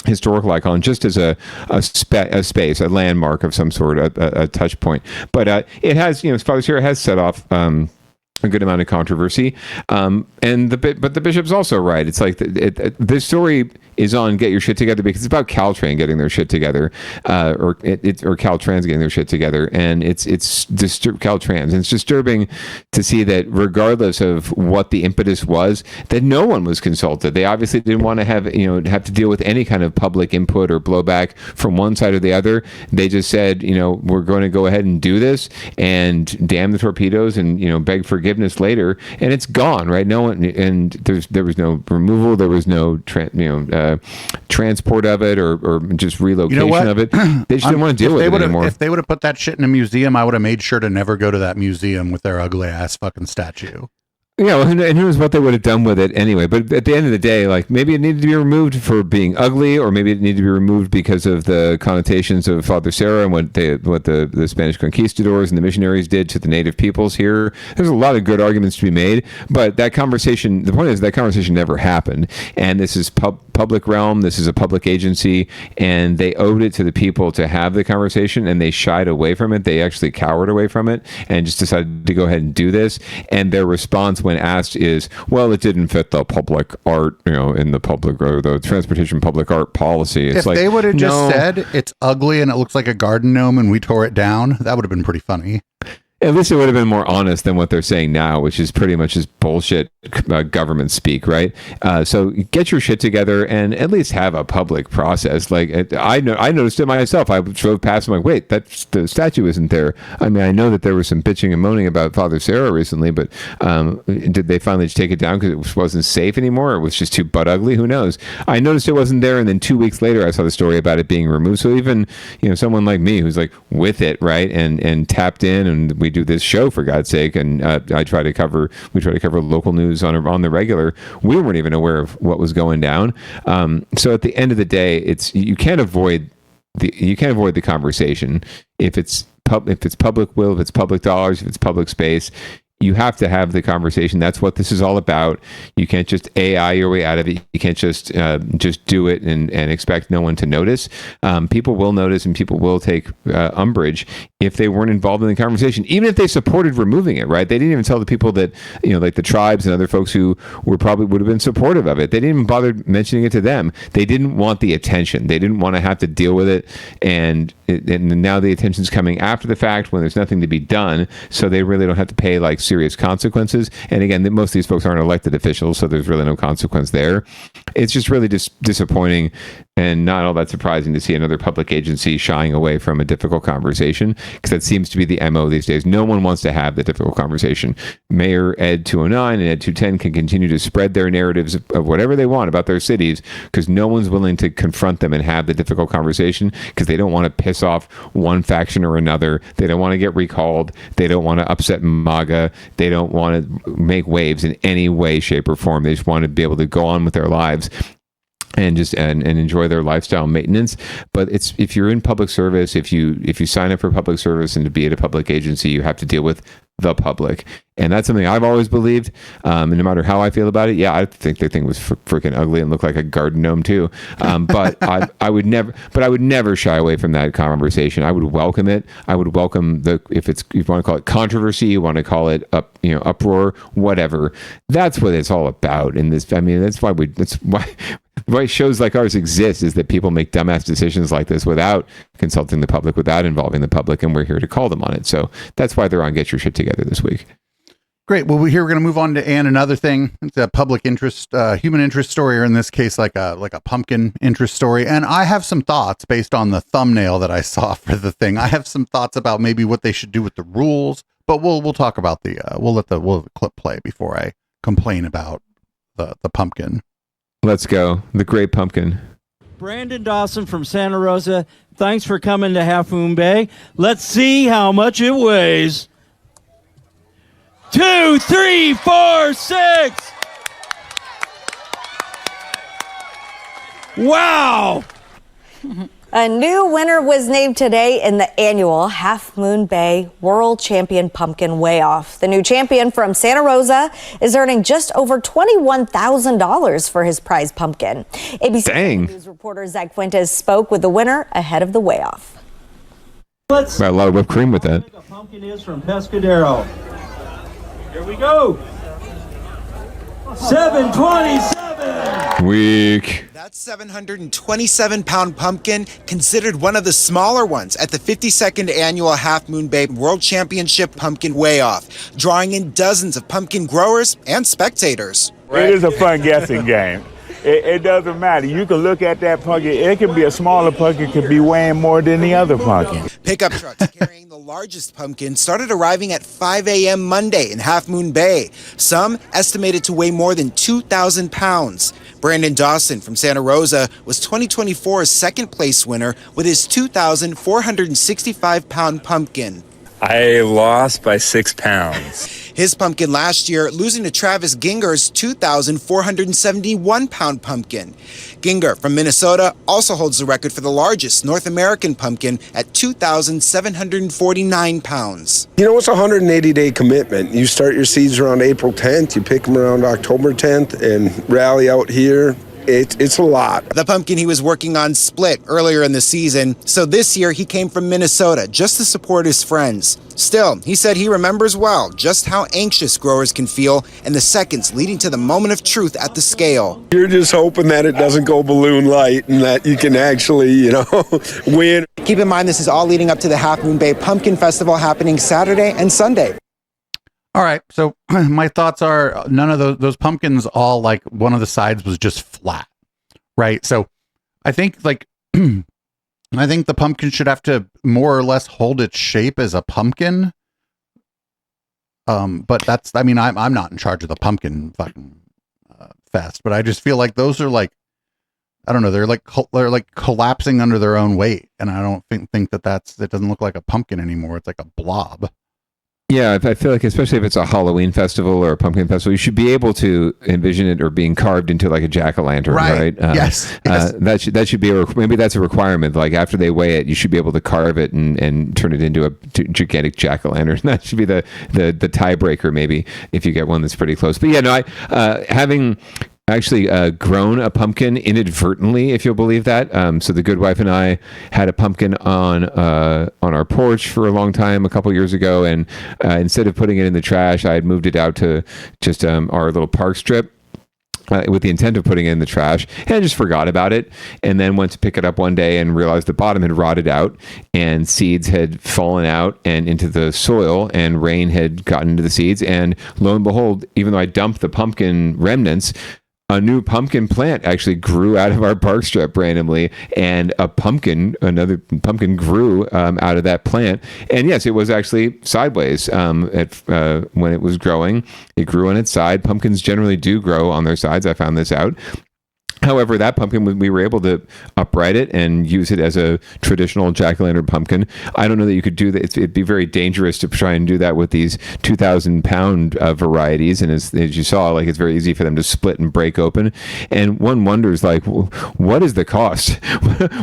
historical icon, just as a space, a landmark of some sort, a touch point. But it has, Father Sarah has set off a good amount of controversy, but the bishop's also right. It's like this story is on Get Your Shit Together because it's about Caltrans getting their shit together, or Caltrans getting their shit together, and it's Caltrans. And it's disturbing to see that regardless of what the impetus was, that no one was consulted. They obviously didn't want to have to deal with any kind of public input or blowback from one side or the other. They just said, we're going to go ahead and do this, and damn the torpedoes, and beg forgiveness later, and it's gone, right? No one, and there was no removal, there was no transport of it or just relocation of it. They just didn't want to deal with it anymore. If they would have put that shit in a museum, I would have made sure to never go to that museum with their ugly ass fucking statue. Yeah, well, and who knows what they would have done with it anyway. But at the end of the day, like, maybe it needed to be removed for being ugly, or maybe it needed to be removed because of the connotations of Father Serra and what the Spanish conquistadors and the missionaries did to the native peoples here. There's a lot of good arguments to be made, but the point is that conversation never happened. And this is public realm. This is a public agency, and they owed it to the people to have the conversation, and they shied away from it. They actually cowered away from it and just decided to go ahead and do this. And their response when asked is, well, it didn't fit the public art, in the public, or the transportation public art policy. It's if they would have just said it's ugly and it looks like a garden gnome and we tore it down, that would have been pretty funny. At least it would have been more honest than what they're saying now, which is pretty much just bullshit government speak, right? So get your shit together and at least have a public process. Like, I noticed it myself. I drove past, I'm like, wait, the statue isn't there. I mean, I know that there was some bitching and moaning about Father Serra recently, but did they finally just take it down because it wasn't safe anymore? Or it was just too butt ugly? Who knows? I noticed it wasn't there, and then 2 weeks later, I saw the story about it being removed. So even someone like me who's like with it, right, and tapped in, and we do this show for God's sake, and we try to cover local news on the regular. We weren't even aware of what was going down. So at the end of the day, you can't avoid the conversation if it's public will, if it's public dollars, if it's public space. You have to have the conversation. That's what this is all about. You can't just AI your way out of it. You can't just do it and expect no one to notice. People will notice, and people will take umbrage if they weren't involved in the conversation, even if they supported removing it, right? They didn't even tell the people that, like the tribes and other folks who would have been supportive of it. They didn't even bother mentioning it to them. They didn't want the attention. They didn't want to have to deal with it. And now the attention's coming after the fact when there's nothing to be done. So they really don't have to pay like serious consequences. And again, most of these folks aren't elected officials, so there's really no consequence there. It's just really disappointing and not all that surprising to see another public agency shying away from a difficult conversation, because that seems to be the MO these days. No one wants to have the difficult conversation. Mayor Ed 209 and Ed 210 can continue to spread their narratives of whatever they want about their cities, because no one's willing to confront them and have the difficult conversation, because they don't want to piss off one faction or another. They don't want to get recalled. They don't want to upset MAGA. They don't want to make waves in any way, shape, or form. They just want to be able to go on with their lives and just and enjoy their lifestyle maintenance. But if you're in public service, if you sign up for public service and to be at a public agency, you have to deal with the public. And that's something I've always believed. And no matter how I feel about it, yeah, I think the thing was freaking ugly and looked like a garden gnome too. But I would never shy away from that conversation. I would welcome it. I would welcome if you want to call it controversy, you want to call it uproar, whatever. That's what it's all about. In this, I mean, that's why shows like ours exist, is that people make dumbass decisions like this without consulting the public, without involving the public, and we're here to call them on it. So that's why they're on Get Your Shit Together this week. Great. Well, we're going to move on to another thing. It's a public interest, human interest story, or in this case, like a pumpkin interest story. And I have some thoughts based on the thumbnail that I saw for the thing. I have some thoughts about maybe what they should do with the rules, but we'll talk about we'll let the clip play before I complain about the pumpkin. Let's go. The great pumpkin. Brandon Dawson from Santa Rosa. Thanks for coming to Half Moon Bay. Let's see how much it weighs. 2, 3, 4, 6. Wow. A new winner was named today in the annual Half Moon Bay World Champion Pumpkin Weigh-Off. The new champion from Santa Rosa is earning just over $21,000 for his prize pumpkin. ABC News reporter Zach Fuentes spoke with the winner ahead of the weigh-off. Got a lot of whipped cream with that. The pumpkin is from Pescadero. Here we go. 727. Weak. That 727-pound pumpkin, considered one of the smaller ones at the 52nd Annual Half Moon Bay World Championship Pumpkin Weigh-Off, drawing in dozens of pumpkin growers and spectators. It is a fun guessing game. It doesn't matter. You can look at that pumpkin. It can be a smaller pumpkin, could be weighing more than the other pumpkin. Pickup trucks carrying the largest pumpkin started arriving at 5 a.m. Monday in Half Moon Bay. Some estimated to weigh more than 2,000 pounds. Brandon Dawson from Santa Rosa was 2024's second place winner with his 2,465-pound pumpkin. I lost by 6 pounds. His pumpkin last year, losing to Travis Ginger's 2,471-pound pumpkin. Ginger from Minnesota also holds the record for the largest North American pumpkin at 2,749 pounds. You know, it's a 180-day commitment. You start your seeds around April 10th, you pick them around October 10th, and rally out here. It's a lot. The pumpkin he was working on split earlier in the season, so this year he came from Minnesota just to support his friends. Still, he said he remembers well just how anxious growers can feel in the seconds leading to the moment of truth at the scale. You're just hoping that it doesn't go balloon light and that you can actually, win. Keep in mind, this is all leading up to the Half Moon Bay Pumpkin Festival happening Saturday and Sunday. All right, so my thoughts are none of those pumpkins, all like one of the sides was just flat, right? So I think I think the pumpkin should have to more or less hold its shape as a pumpkin. But I'm not in charge of the pumpkin fucking fest, but I just feel like those are like, I don't know, they're like collapsing under their own weight, and I don't think it doesn't look like a pumpkin anymore. It's like a blob. Yeah, I feel like especially if it's a Halloween festival or a pumpkin festival, you should be able to envision it or being carved into like a jack-o'-lantern, right? Yes. That should be maybe that's a requirement. Like after they weigh it, you should be able to carve it and turn it into a gigantic jack-o'-lantern. That should be the tiebreaker, maybe, if you get one that's pretty close. But yeah, no, having actually grown a pumpkin inadvertently, if you'll believe that. So the good wife and I had a pumpkin on our porch for a long time, a couple years ago, and instead of putting it in the trash, I had moved it out to just our little park strip. With the intent of putting it in the trash, and I just forgot about it, and then went to pick it up one day and realized the bottom had rotted out and seeds had fallen out and into the soil, and rain had gotten into the seeds, and lo and behold, even though I dumped the pumpkin remnants, a new pumpkin plant actually grew out of our park strip randomly, and another pumpkin grew out of that plant. And yes, it was actually sideways when it was growing. It grew on its side. Pumpkins generally do grow on their sides. I found this out. However, that pumpkin, we were able to upright it and use it as a traditional jack-o'-lantern pumpkin. I don't know that you could do that. It'd be very dangerous to try and do that with these 2,000-pound varieties. And as you saw, like it's very easy for them to split and break open. And one wonders, like, what is the cost?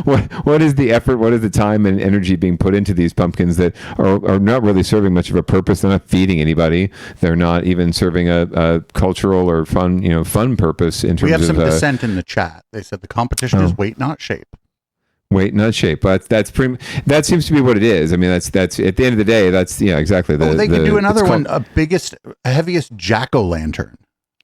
What is the effort? What is the time and energy being put into these pumpkins that are not really serving much of a purpose? They're not feeding anybody. They're not even serving a cultural or fun purpose in terms of... We have some dissent in the chat. They said the competition is weight, not shape. Weight, not shape. But that seems to be what it is. I mean, that's at the end of the day, that's exactly. They could do another one, heaviest jack-o'-lantern.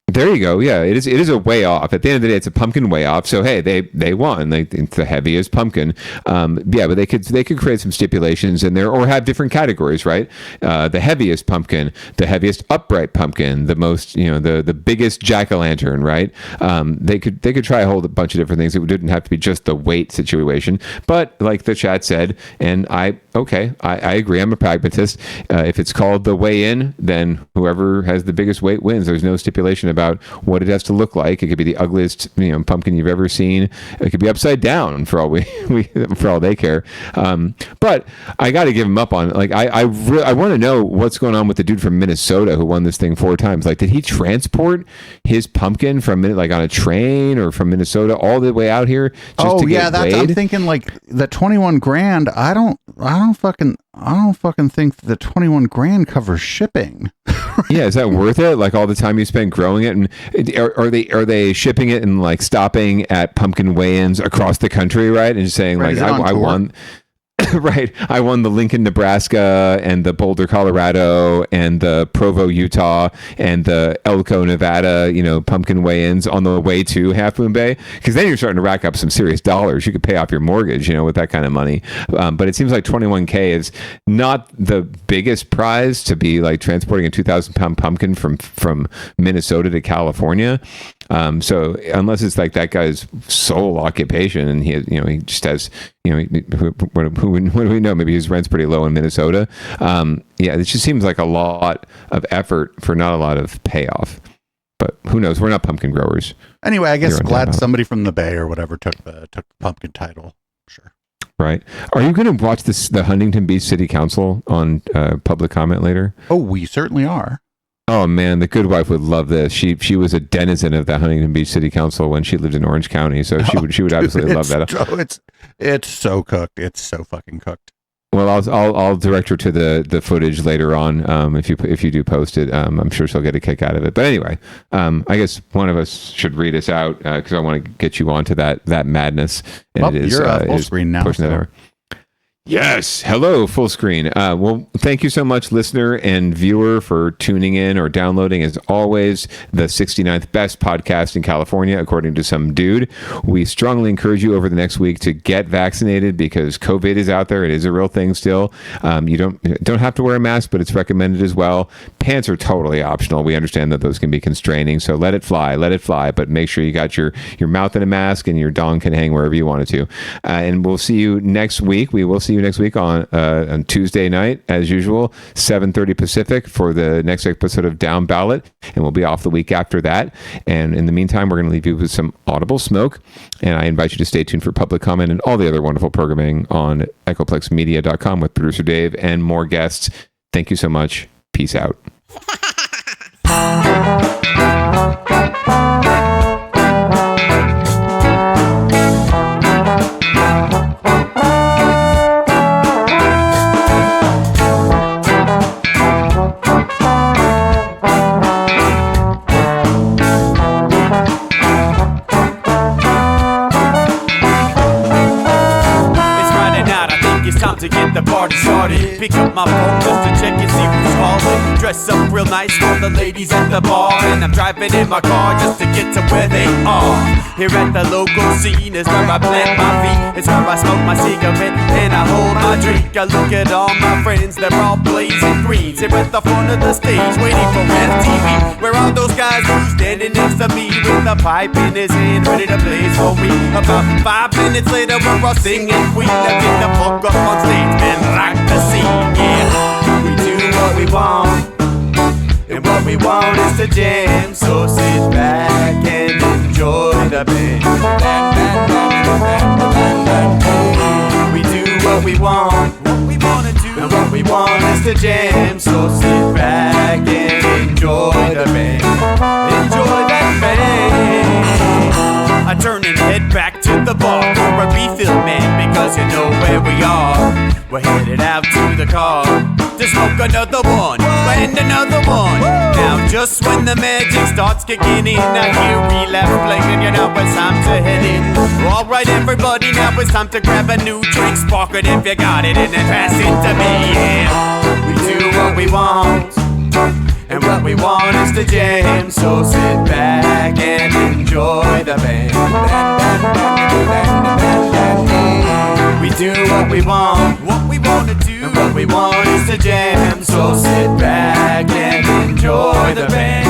There you go. Yeah, it is a way off. At the end of the day, it's a pumpkin way off. So hey, they won. It's the heaviest pumpkin. But they could create some stipulations in there, or have different categories, right? The heaviest pumpkin, the heaviest upright pumpkin, the most, the biggest jack-o'-lantern, right? They could try a whole bunch of different things. It didn't have to be just the weight situation. But like the chat said, and I agree. I'm a pragmatist. If it's called the weigh-in, then whoever has the biggest weight wins. There's no stipulation about what it has to look like. It could be the ugliest pumpkin you've ever seen. It could be upside down for all for all they care. But I got to give him up on, like, I want to know what's going on with the dude from Minnesota who won this thing 4 times. Like, did he transport his pumpkin from on a train or from Minnesota all the way out here just to get weighed? I'm thinking like the 21 grand. I don't fucking think the 21 grand covers shipping. Yeah, is that worth it? Like all the time you spend growing it, and are they shipping it and like stopping at pumpkin weigh-ins across the country, right? And just saying like I won. Right. I won the Lincoln, Nebraska, and the Boulder, Colorado, and the Provo, Utah, and the Elko, Nevada, pumpkin weigh-ins on the way to Half Moon Bay. Because then you're starting to rack up some serious dollars. You could pay off your mortgage, with that kind of money. But it seems like 21K is not the biggest prize to be like transporting a 2,000-pound pumpkin from Minnesota to California. So unless it's like that guy's sole occupation and he just has, what do we know? Maybe his rent's pretty low in Minnesota. It just seems like a lot of effort for not a lot of payoff. But who knows? We're not pumpkin growers. Anyway, I guess glad somebody from the Bay or whatever took the pumpkin title. Sure. Right. Are you going to watch the Huntington Beach City Council on public comment later? Oh, we certainly are. Oh man, the good wife would love this. She was a denizen of the Huntington Beach City Council when she lived in Orange County, so she would absolutely love that. It's so cooked. It's so fucking cooked. Well, I'll direct her to the footage later on. If you do post it, I'm sure she'll get a kick out of it. But anyway, I guess one of us should read us out because I want to get you onto that madness. And well, you're full screen now. Pushing that over. Yes. Hello, full screen. Well, thank you so much, listener and viewer, for tuning in or downloading. As always, the 69th best podcast in California, according to some dude. We strongly encourage you over the next week to get vaccinated because COVID is out there. It is a real thing still. You don't have to wear a mask, but it's recommended as well. Pants are totally optional. We understand that those can be constraining, so let it fly. But make sure you got your mouth in a mask and your dong can hang wherever you want it to. And we'll see you next week. We will see you next week on Tuesday night, as usual, 7:30 Pacific for the next episode of Downballot, and we'll be off the week after that. And in the meantime, we're going to leave you with some audible smoke, and I invite you to stay tuned for public comment and all the other wonderful programming on echoplexmedia.com with producer Dave and more guests. Thank you so much. Peace out. To get the party started, pick up my phone just to check and see who's calling. Dress up real nice for the ladies at the bar, and I'm driving in my car just to get to where they are. Here at the local scene is where I plant my feet. It's where I smoke my cigarette and I hold my drink. I look at all my friends, they're all blazing greens. Here at the front of the stage, waiting for MTV. Where are those guys who's standing next to me with a pipe in his hand, ready to blaze for me? About 5 minutes later, we're all singing Queen. Now get the fuck up on stage and rock the scene, yeah. We do what we want, and what we want is to jam. So sit back and enjoy the band. We do what we want, and what we want is to jam. So sit back and enjoy the band. Enjoy that band. I turn and head back to the bar for a refill, man, because you know where we are. We're headed out to the car to smoke another one and another one. Now just when the magic starts kicking in, I hear relapse playing, you know it's time to head in. Alright everybody, now it's time to grab a new drink. Spark it if you got it and then pass it to me, yeah. We do what we want, and what we want is to jam. So sit back and enjoy the band. We do what we want to do, and what we want is to jam. So sit back and enjoy the band.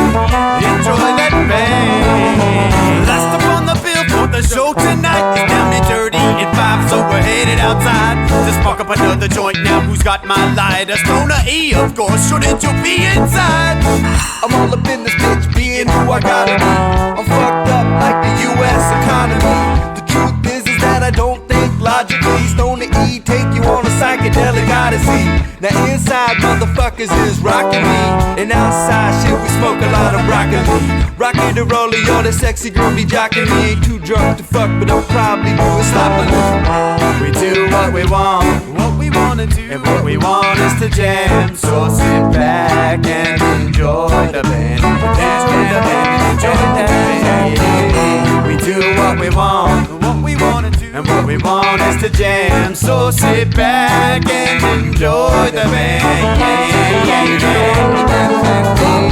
Enjoy that band. Last up on the bill for the show tonight is Down and Dirty at 5, so we're headed outside to spark up another joint. Now who's got my lighter? Stoner E, of course, shouldn't you be inside? I'm all up in this bitch, being who I gotta be. I'm fucked up like the U.S. economy. The truth is that I don't think logically. Stoner E take you on a psychedelic odyssey. Now inside motherfuckers is rocking me, and outside shit we smoke a lot of broccoli. Rocky the roller, yo, that sexy girl be jocking me. Ain't too drunk to fuck, but I'll probably do it sloppily. We do what we want, and what we want is to jam. So sit back and enjoy the band. Enjoy the band, enjoy the band. We do what we want, and what we want is to jam. So sit back and enjoy the band.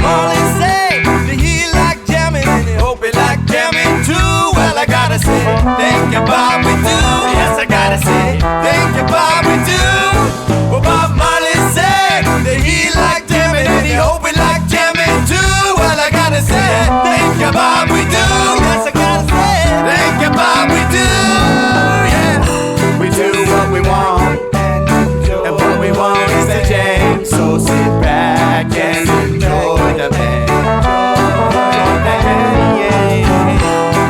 Molly say that he like jamming, and he hope he like jamming too. Well, I gotta say, thank you, Bob, we do. Yes, I gotta say, thank you, Bob, we do. Well, Bob Marley said that he like jamming, and he hope he like jamming too. Well, I gotta say, thank you, Bob, we do. Yes, I gotta say, thank you, Bob, we do. We do what we want, and what we want is to jam. So sit back and enjoy the band.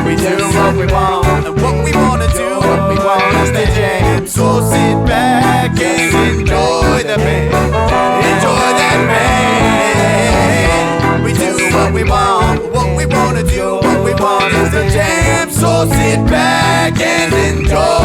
We do what we want, and what we want to do, what we want is to jam. So sit back and enjoy